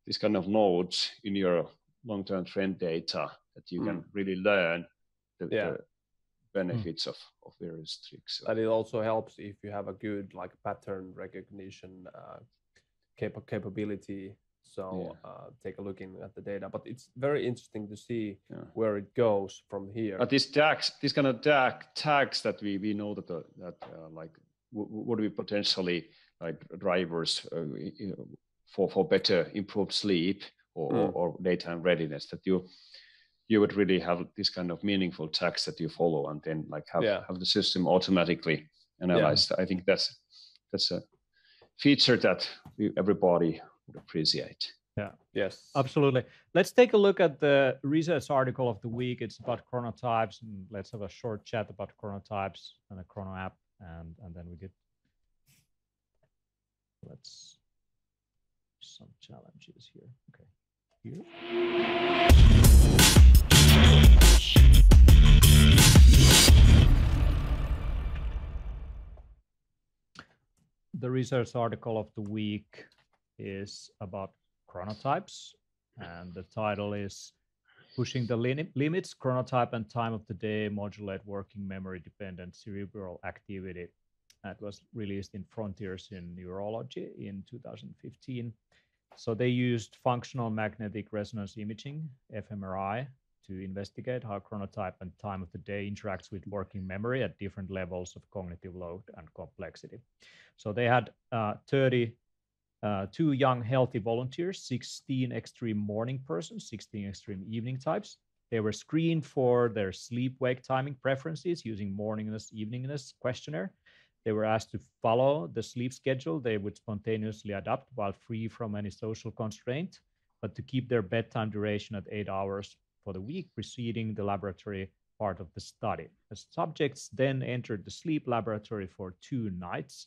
this kind of nodes in your long-term trend data, that you can really learn the benefits of various tricks. And it also helps if you have a good like pattern recognition capability. So take a look at the data, but it's very interesting to see where it goes from here. But these kind of tags that we know that like would be potentially like drivers for better improved sleep or daytime readiness, that you you would really have this kind of meaningful tags that you follow, and then like have the system automatically analyze. I think that's a feature that everybody would appreciate. Yeah. Yes. Absolutely. Let's take a look at the research article of the week. It's about chronotypes, and let's have a short chat about chronotypes and the chrono app, and then we get some challenges here. Okay. Here. The research article of the week is about chronotypes, and the title is Pushing the Limits, Chronotype and Time of the Day Modulate Working Memory Dependent Cerebral Activity. That was released in Frontiers in Neurology in 2015. So they used functional magnetic resonance imaging, fMRI, to investigate how chronotype and time of the day interacts with working memory at different levels of cognitive load and complexity. So they had 32 young healthy volunteers, 16 extreme morning persons, 16 extreme evening types. They were screened for their sleep-wake timing preferences using morningness, eveningness questionnaire. They were asked to follow the sleep schedule they would spontaneously adapt while free from any social constraint, but to keep their bedtime duration at 8 hours for the week preceding the laboratory part of the study. The subjects then entered the sleep laboratory for 2 nights.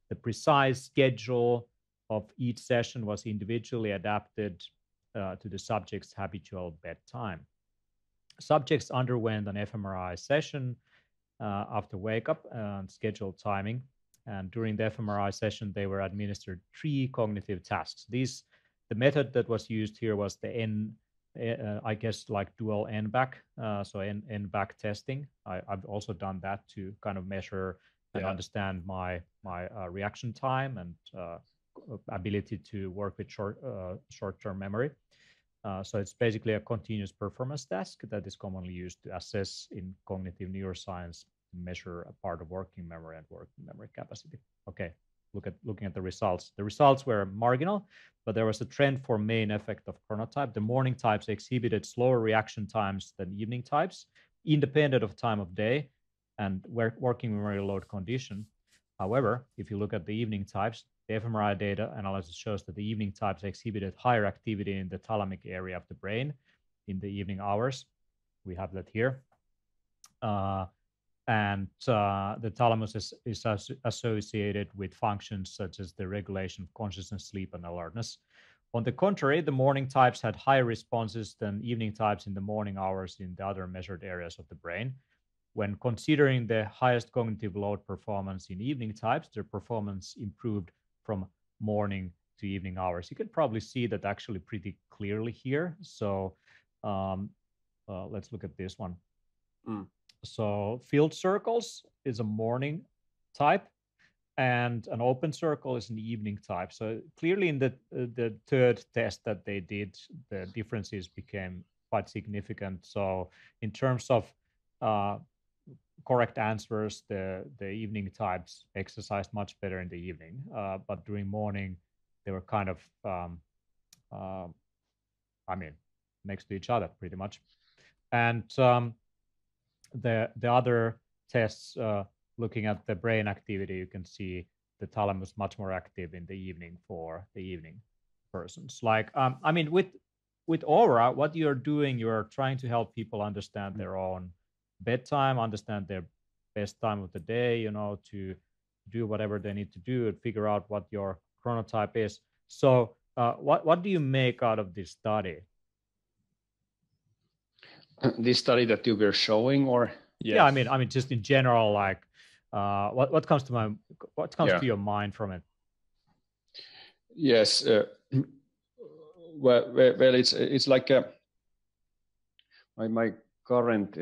The precise schedule of each session was individually adapted to the subject's habitual bedtime. Subjects underwent an fMRI session after wake-up and scheduled timing. And during the fMRI session, they were administered 3 cognitive tasks. The method that was used here was the I guess like dual NBAC, so NBAC testing. I've also done that to kind of measure and understand my reaction time and ability to work with short-term memory. So it's basically a continuous performance task that is commonly used to assess in cognitive neuroscience, measure a part of working memory and working memory capacity. Okay, looking at the results. The results were marginal, but there was a trend for main effect of chronotype. The morning types exhibited slower reaction times than evening types, independent of time of day and working memory load condition. However, if you look at the evening types, the fMRI data analysis shows that the evening types exhibited higher activity in the thalamic area of the brain in the evening hours. We have that here. And the thalamus is associated with functions such as the regulation of consciousness, sleep, and alertness. On the contrary, the morning types had higher responses than evening types in the morning hours in the other measured areas of the brain. When considering the highest cognitive load performance in evening types, their performance improved from morning to evening hours. You can probably see that actually pretty clearly here. So let's look at this one. So filled circles is a morning type, and an open circle is an evening type. So clearly in the third test that they did, the differences became quite significant. So in terms of correct answers, the evening types exercised much better in the evening, but during morning they were kind of next to each other pretty much. And the other tests looking at the brain activity, you can see the thalamus much more active in the evening for the evening persons. Like with Oura, what you're doing, you're trying to help people understand their own bedtime, understand their best time of the day, to do whatever they need to do and figure out what your chronotype is. So what do you make out of this study? This study that you were showing, or yeah, I mean just in general, like what comes to your mind from it? Yes, well, it's like my current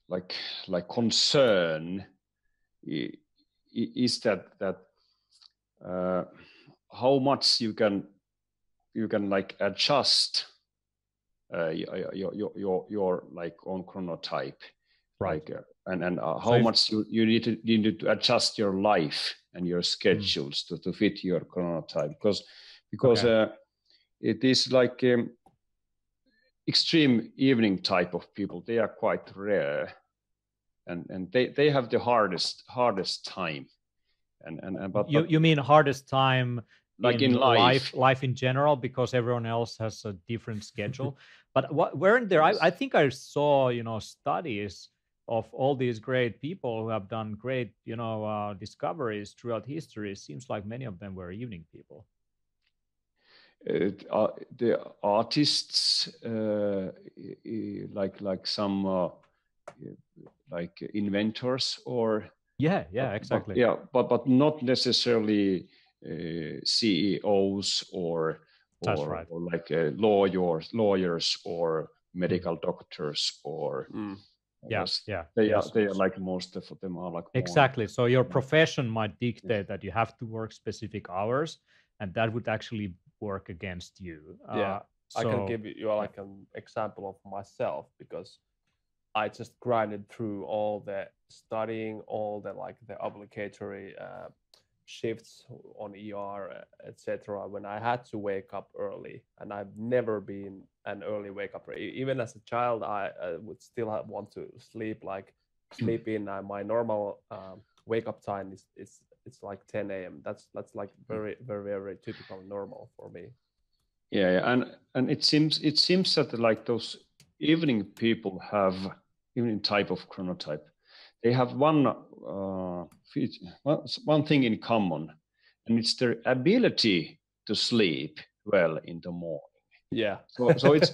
like concern is that how much you can like adjust your like own chronotype, right? Like, and how much you need to adjust your life and your schedules to fit your chronotype, because it is like extreme evening type of people, they are quite rare, and they have the hardest time. But you mean hardest time like in life in general, because everyone else has a different schedule. But weren't there? I think I saw studies of all these great people who have done great discoveries throughout history. It seems like many of them were evening people. The artists, like some like inventors or exactly. but not necessarily CEOs or right. or like lawyers or medical doctors or they are like most of them are like exactly. So your profession might dictate that you have to work specific hours, and that would actually work against you. I can give you like an example of myself, because I just grinded through all the studying, all the like the obligatory shifts on ER, etc. When I had to wake up early, and I've never been an early wake up. Even as a child, I would still want to sleep in. My normal wake up time is it's like 10 a.m. That's like very very very typical normal for me. Yeah, and it seems that like those evening people have evening type of chronotype. They have one thing in common, and it's their ability to sleep well in the morning. Yeah. So it's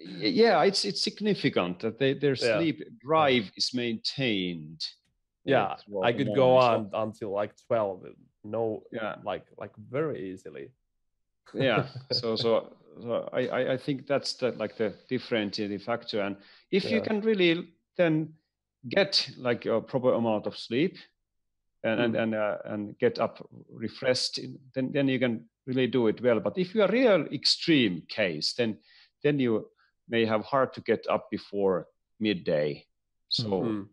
it's significant that their sleep drive is maintained. Yeah, I could go on until like 12. No, like very easily. Yeah. So I think that's the differentiating factor, and if you can really then get like a proper amount of sleep and get up refreshed, then you can really do it well. But if you are real extreme case, then you may have hard to get up before midday. So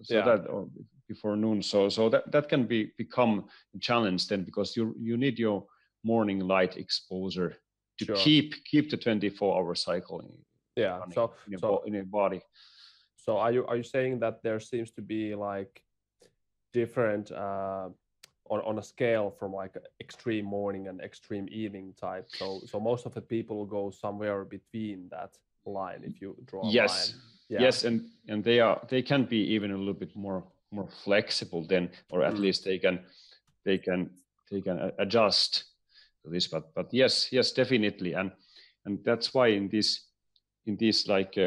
that or before noon. So that can become a challenge then, because you need your morning light exposure to keep the 24-hour cycle in your body. So are you saying that there seems to be like different on a scale from like extreme morning and extreme evening type? So most of the people go somewhere between that line, if you draw a line. Yes, and they can be even a little bit more flexible then, or at least they can adjust to this. But yes, definitely, and that's why in these like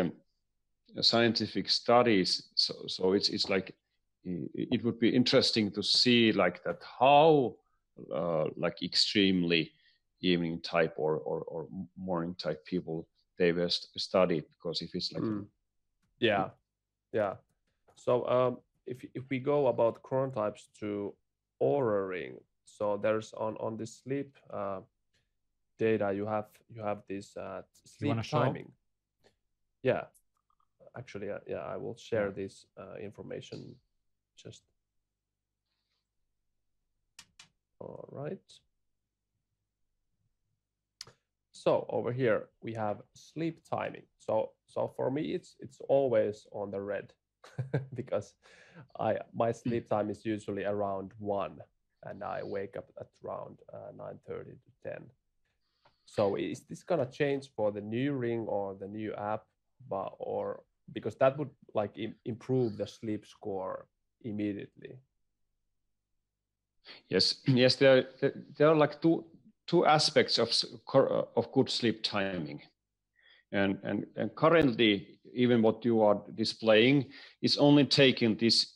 scientific studies, so it's like it would be interesting to see like that how like extremely evening type or morning type people they were studied, because if it's like so if we go about chronotypes to Oura ring, so there's on this sleep data you have this sleep timing. Actually I will share this information just all right. So over here we have sleep timing. So for me it's always on the red because my sleep time is usually around 1 and I wake up at around 9:30 to 10. So is this gonna change for the new ring or the new app, or because that would like improve the sleep score immediately? Yes, there are like two aspects of good sleep timing, and currently even what you are displaying is only taking this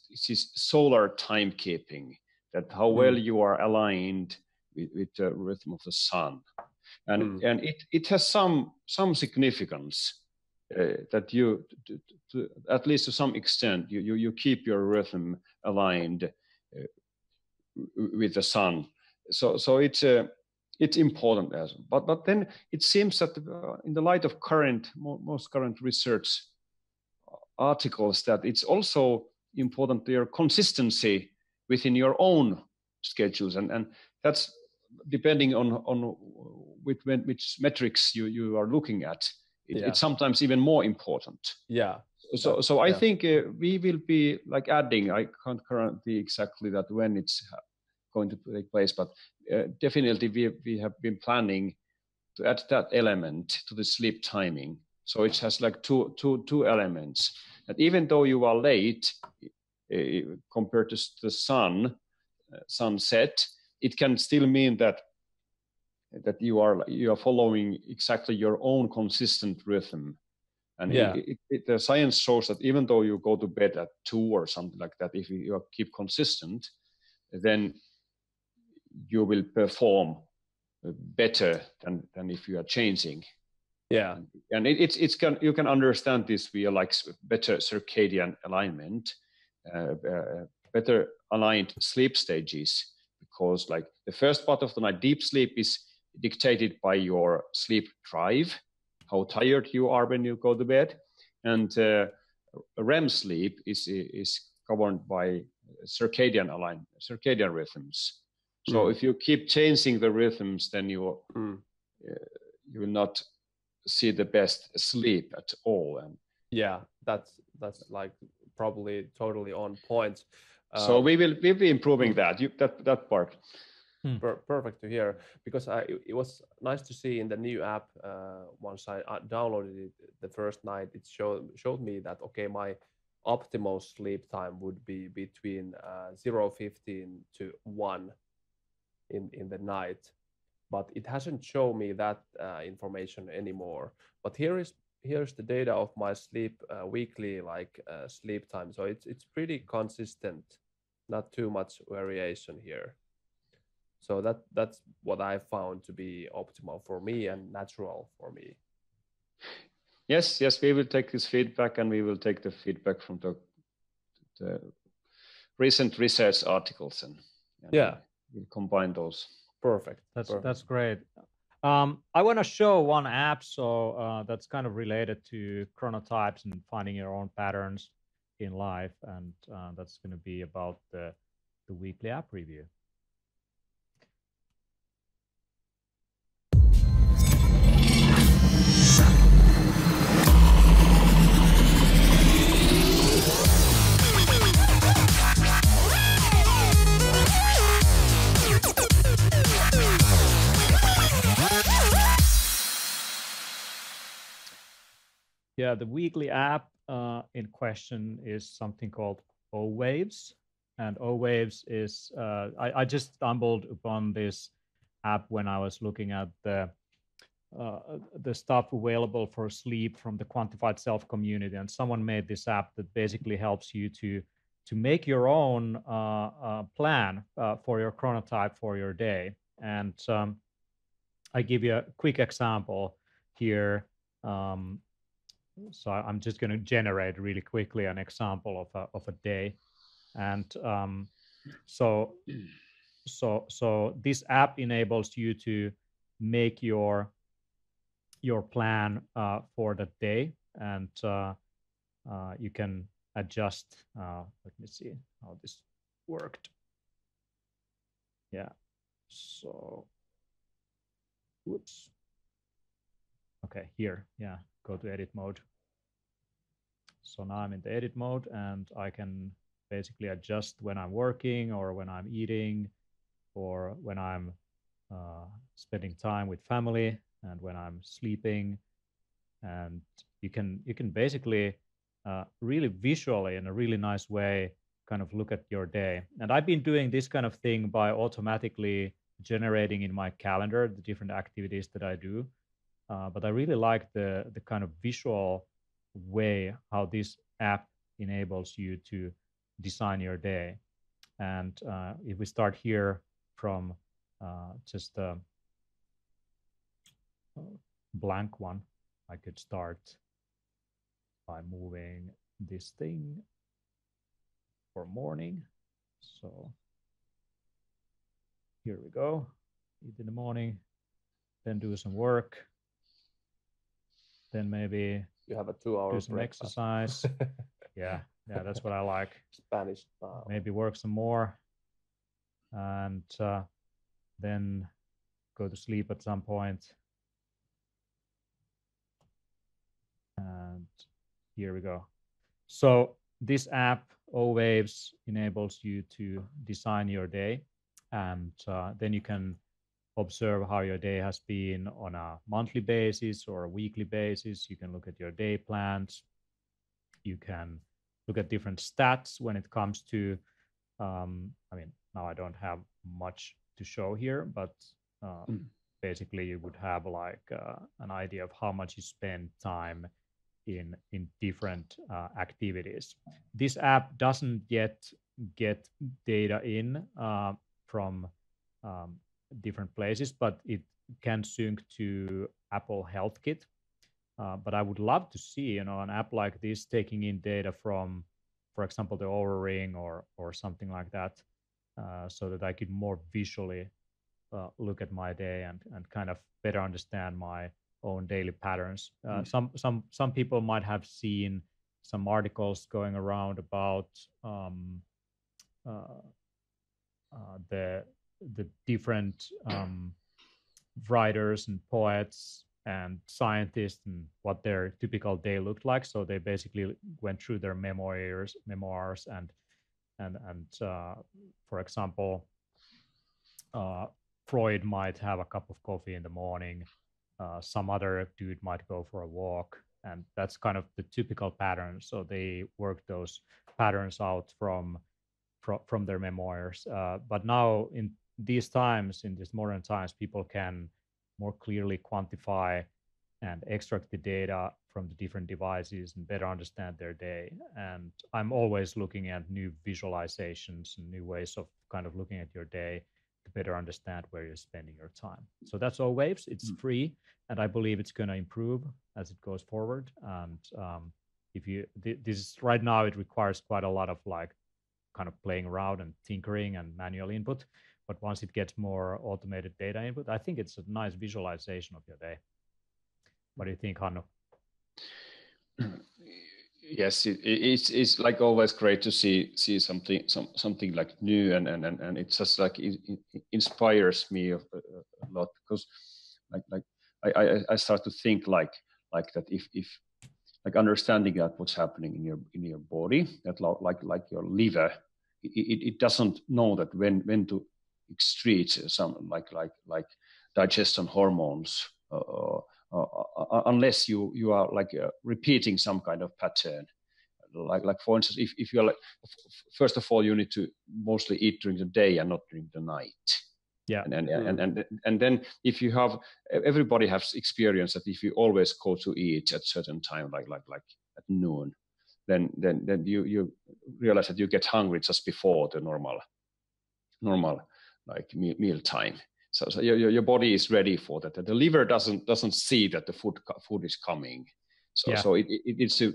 solar timekeeping, that how well you are aligned with the rhythm of the sun, and it has some significance that you to at least to some extent you keep your rhythm aligned with the sun. So it's important as well. But then it seems that in the light of most current research articles, that it's also important to your consistency within your own schedules, and that's depending on which metrics you are looking at. it's sometimes even more important. Yeah. So I think we will be like adding. I can't currently exactly that when it's going to take place, but definitely we have been planning to add that element to the sleep timing. So it has like two elements. That even though you are late compared to the sunset, it can still mean that you are following exactly your own consistent rhythm. And the science shows that even though you go to bed at 2 or something like that, if you keep consistent, then you will perform better than if you are changing. Yeah. And you can understand this via like better circadian alignment, better aligned sleep stages, because like the first part of the night, deep sleep is dictated by your sleep drive, how tired you are when you go to bed, and REM sleep is governed by circadian rhythms. So if you keep changing the rhythms, then you will not see the best sleep at all. And yeah, that's like probably totally on point. So we'll be improving that that part. Perfect to hear, because it was nice to see in the new app. Once I downloaded it the first night, it showed me that okay, my optimal sleep time would be between 0:15 to 1 in the night, but it hasn't shown me that information anymore. But here's the data of my sleep weekly sleep time. So it's pretty consistent, not too much variation here. So that's what I found to be optimal for me and natural for me. Yes, we will take this feedback, and we will take the feedback from the recent research articles, and we'll combine those. Perfect. That's great. I want to show one app, so that's kind of related to chronotypes and finding your own patterns in life, and that's going to be about the weekly app review. Yeah, the weekly app in question is something called O-Waves. And O-Waves is, I just stumbled upon this app when I was looking at the stuff available for sleep from the quantified self community. And someone made this app that basically helps you to make your own plan for your chronotype for your day. And I give you a quick example here. So I'm just going to generate really quickly an example of a day, and so this app enables you to make your plan for the day, and you can adjust. Let me see how this worked. Yeah. So, whoops. Okay, here. Yeah. Go to edit mode. So now I'm in the edit mode, and I can basically adjust when I'm working or when I'm eating or when I'm spending time with family and when I'm sleeping. And you can basically really visually in a really nice way kind of look at your day. And I've been doing this kind of thing by automatically generating in my calendar the different activities that I do. But I really like the kind of visual way how this app enables you to design your day. And if we start here from just a blank one, I could start by moving this thing for morning. So here we go. Eat in the morning, then do some work. Then maybe you have a 2-hour do some breakfast. exercise. yeah, that's what I like. Spanish style. Maybe work some more, and then go to sleep at some point. And here we go. So this app, O-Waves, enables you to design your day. And then you can observe how your day has been on a monthly basis or a weekly basis. You can look at your day plans. You can look at different stats when it comes to, I mean, now I don't have much to show here, but basically you would have like an idea of how much you spend time in different activities. This app doesn't yet get data in from different places, but it can sync to Apple Health Kit. But I would love to see, an app like this taking in data from, for example, the Oura Ring or something like that, so that I could more visually look at my day and kind of better understand my own daily patterns. Some people might have seen some articles going around about the different writers and poets and scientists and what their typical day looked like. So they basically went through their memoirs and for example, Freud might have a cup of coffee in the morning. Some other dude might go for a walk, and that's kind of the typical pattern. So they work those patterns out from their memoirs. But now in these times, in these modern times, people can more clearly quantify and extract the data from the different devices and better understand their day. And I'm always looking at new visualizations and new ways of kind of looking at your day to better understand where you're spending your time. So that's O-Waves. It's free, and I believe it's going to improve as it goes forward. And this is right now, it requires quite a lot of like kind of playing around and tinkering and manual input. But once it gets more automated data input, I think it's a nice visualization of your day. What do you think, Hannu? Yes, it's like always great to see something like new and it's just like it inspires me a lot, because like I start to think like that if like understanding that what's happening in your body, that like your liver, it doesn't know that when to excrete some like digestion hormones, unless you are like repeating some kind of pattern. Like for instance, if you're like, first of all, you need to mostly eat during the day and not during the night. Yeah. And then if you have, everybody has experienced that if you always go to eat at certain time, like at noon, then you realize that you get hungry just before the normal like meal time. So your body is ready for that. The liver doesn't see that the food is coming. So it needs to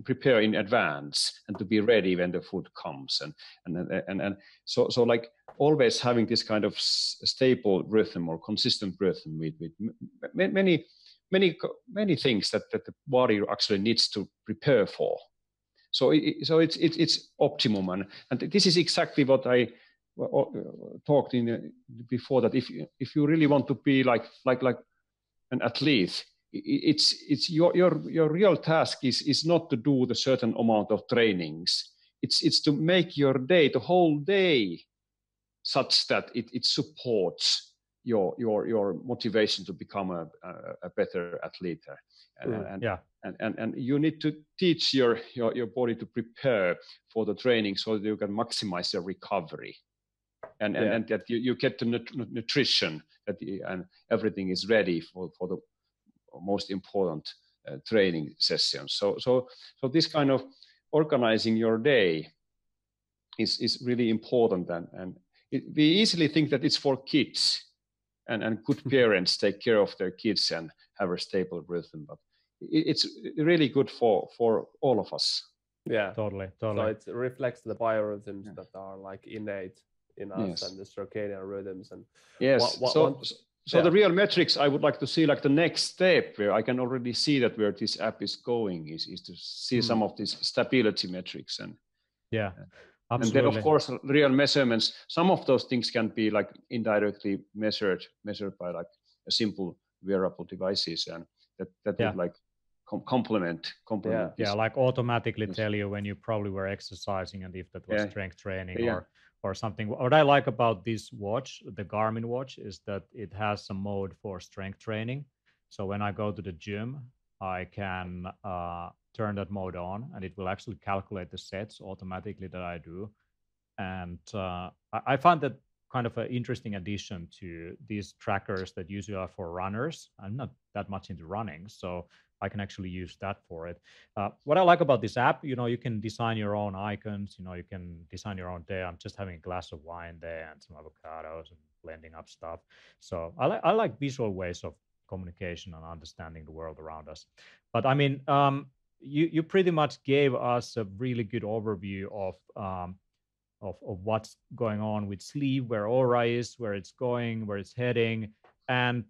prepare in advance and to be ready when the food comes. And so like always having this kind of stable rhythm or consistent rhythm with many things that the body actually needs to prepare for. So it's optimum, and this is exactly what I talked in before, that if you really want to be like an athlete, it's your real task is not to do the certain amount of trainings. It's to make your day, the whole day, such that it supports your motivation to become a better athlete. And you need to teach your body to prepare for the training so that you can maximize your recovery. And that you get the nutrition, and everything is ready for the most important training session. So this kind of organizing your day is really important, and we easily think that it's for kids, and good parents take care of their kids and have a stable rhythm, but it's really good for all of us. Yeah, totally. So it reflects the biorhythms that are like innate in us, and the circadian rhythms. And so the real metrics I would like to see, like the next step where I can already see that where this app is going is to see some of these stability metrics, and absolutely. And then of course real measurements. Some of those things can be like indirectly measured by like a simple wearable devices, and that would like complement Yeah. this. Yeah, like automatically Yes. tell you when you probably were exercising and if that was Yeah. strength training Yeah. or something. What I like about this watch, the Garmin watch, is that it has a mode for strength training. So when I go to the gym, I can turn that mode on, and it will actually calculate the sets automatically that I do. And I find that kind of an interesting addition to these trackers that usually are for runners. I'm not that much into running, so I can actually use that for it. What I like about this app, you can design your own icons. You can design your own day. I'm just having a glass of wine there and some avocados and blending up stuff. So I like visual ways of communication and understanding the world around us. But I mean, you pretty much gave us a really good overview of what's going on with sleep, where Oura is, where it's going, where it's heading. And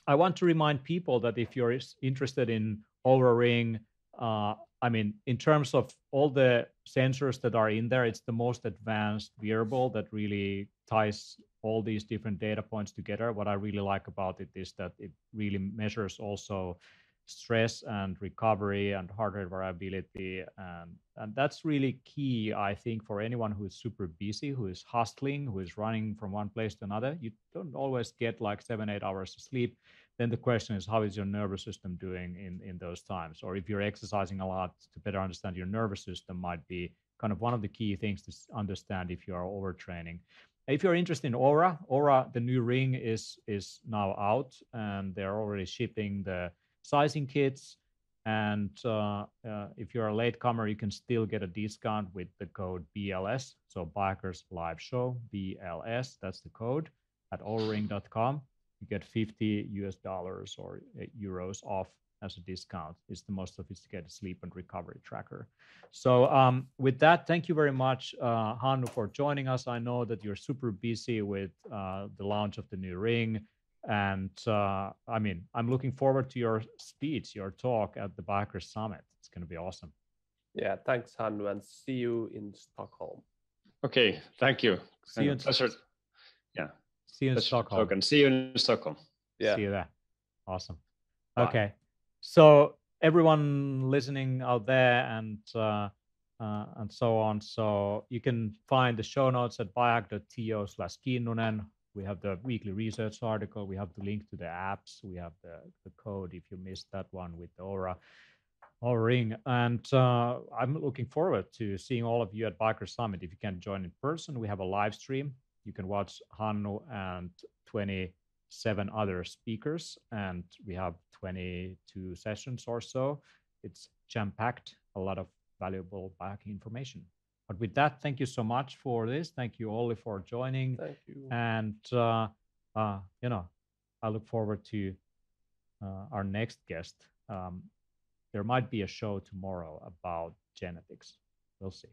I want to remind people that if you're interested in Oura Ring, I mean, in terms of all the sensors that are in there, it's the most advanced wearable that really ties all these different data points together. What I really like about it is that it really measures also stress and recovery and heart rate variability, and that's really key, I think, for anyone who is super busy, who is hustling, who is running from one place to another. You don't always get like 7-8 hours of sleep. Then the question is, how is your nervous system doing in those times? Or if you're exercising a lot, to better understand your nervous system might be kind of one of the key things to understand if you are overtraining. If you're interested in Oura, the new ring is now out, and they're already shipping the sizing kits. And if you're a latecomer, you can still get a discount with the code BLS. So Biohackers Live Show, BLS, that's the code at ouraring.com. You get $50 or euros off as a discount. It's the most sophisticated sleep and recovery tracker. So with that, thank you very much, Hannu, for joining us. I know that you're super busy with the launch of the new ring. And I mean, I'm looking forward to your speech, your talk at the Biohacker Summit. It's going to be awesome. Yeah, thanks, Hannu, and see you in Stockholm. Okay, thank you. See you in pleasure. Yeah. See you in Stockholm. And see you in Stockholm. Yeah. See you there. Awesome. Bye. Okay. So everyone listening out there and so on. So you can find the show notes at biohack.to/Kinnunen. We have the weekly research article. We have the link to the apps. We have the code if you missed that one with the Oura Ring. And I'm looking forward to seeing all of you at Biohacker Summit. If you can't join in person, we have a live stream. You can watch Hannu and 27 other speakers, and we have 22 sessions or so. It's jam-packed, a lot of valuable biohacking information. But with that, thank you so much for this. Thank you, Olli, for joining. Thank you. And, I look forward to our next guest. There might be a show tomorrow about genetics. We'll see.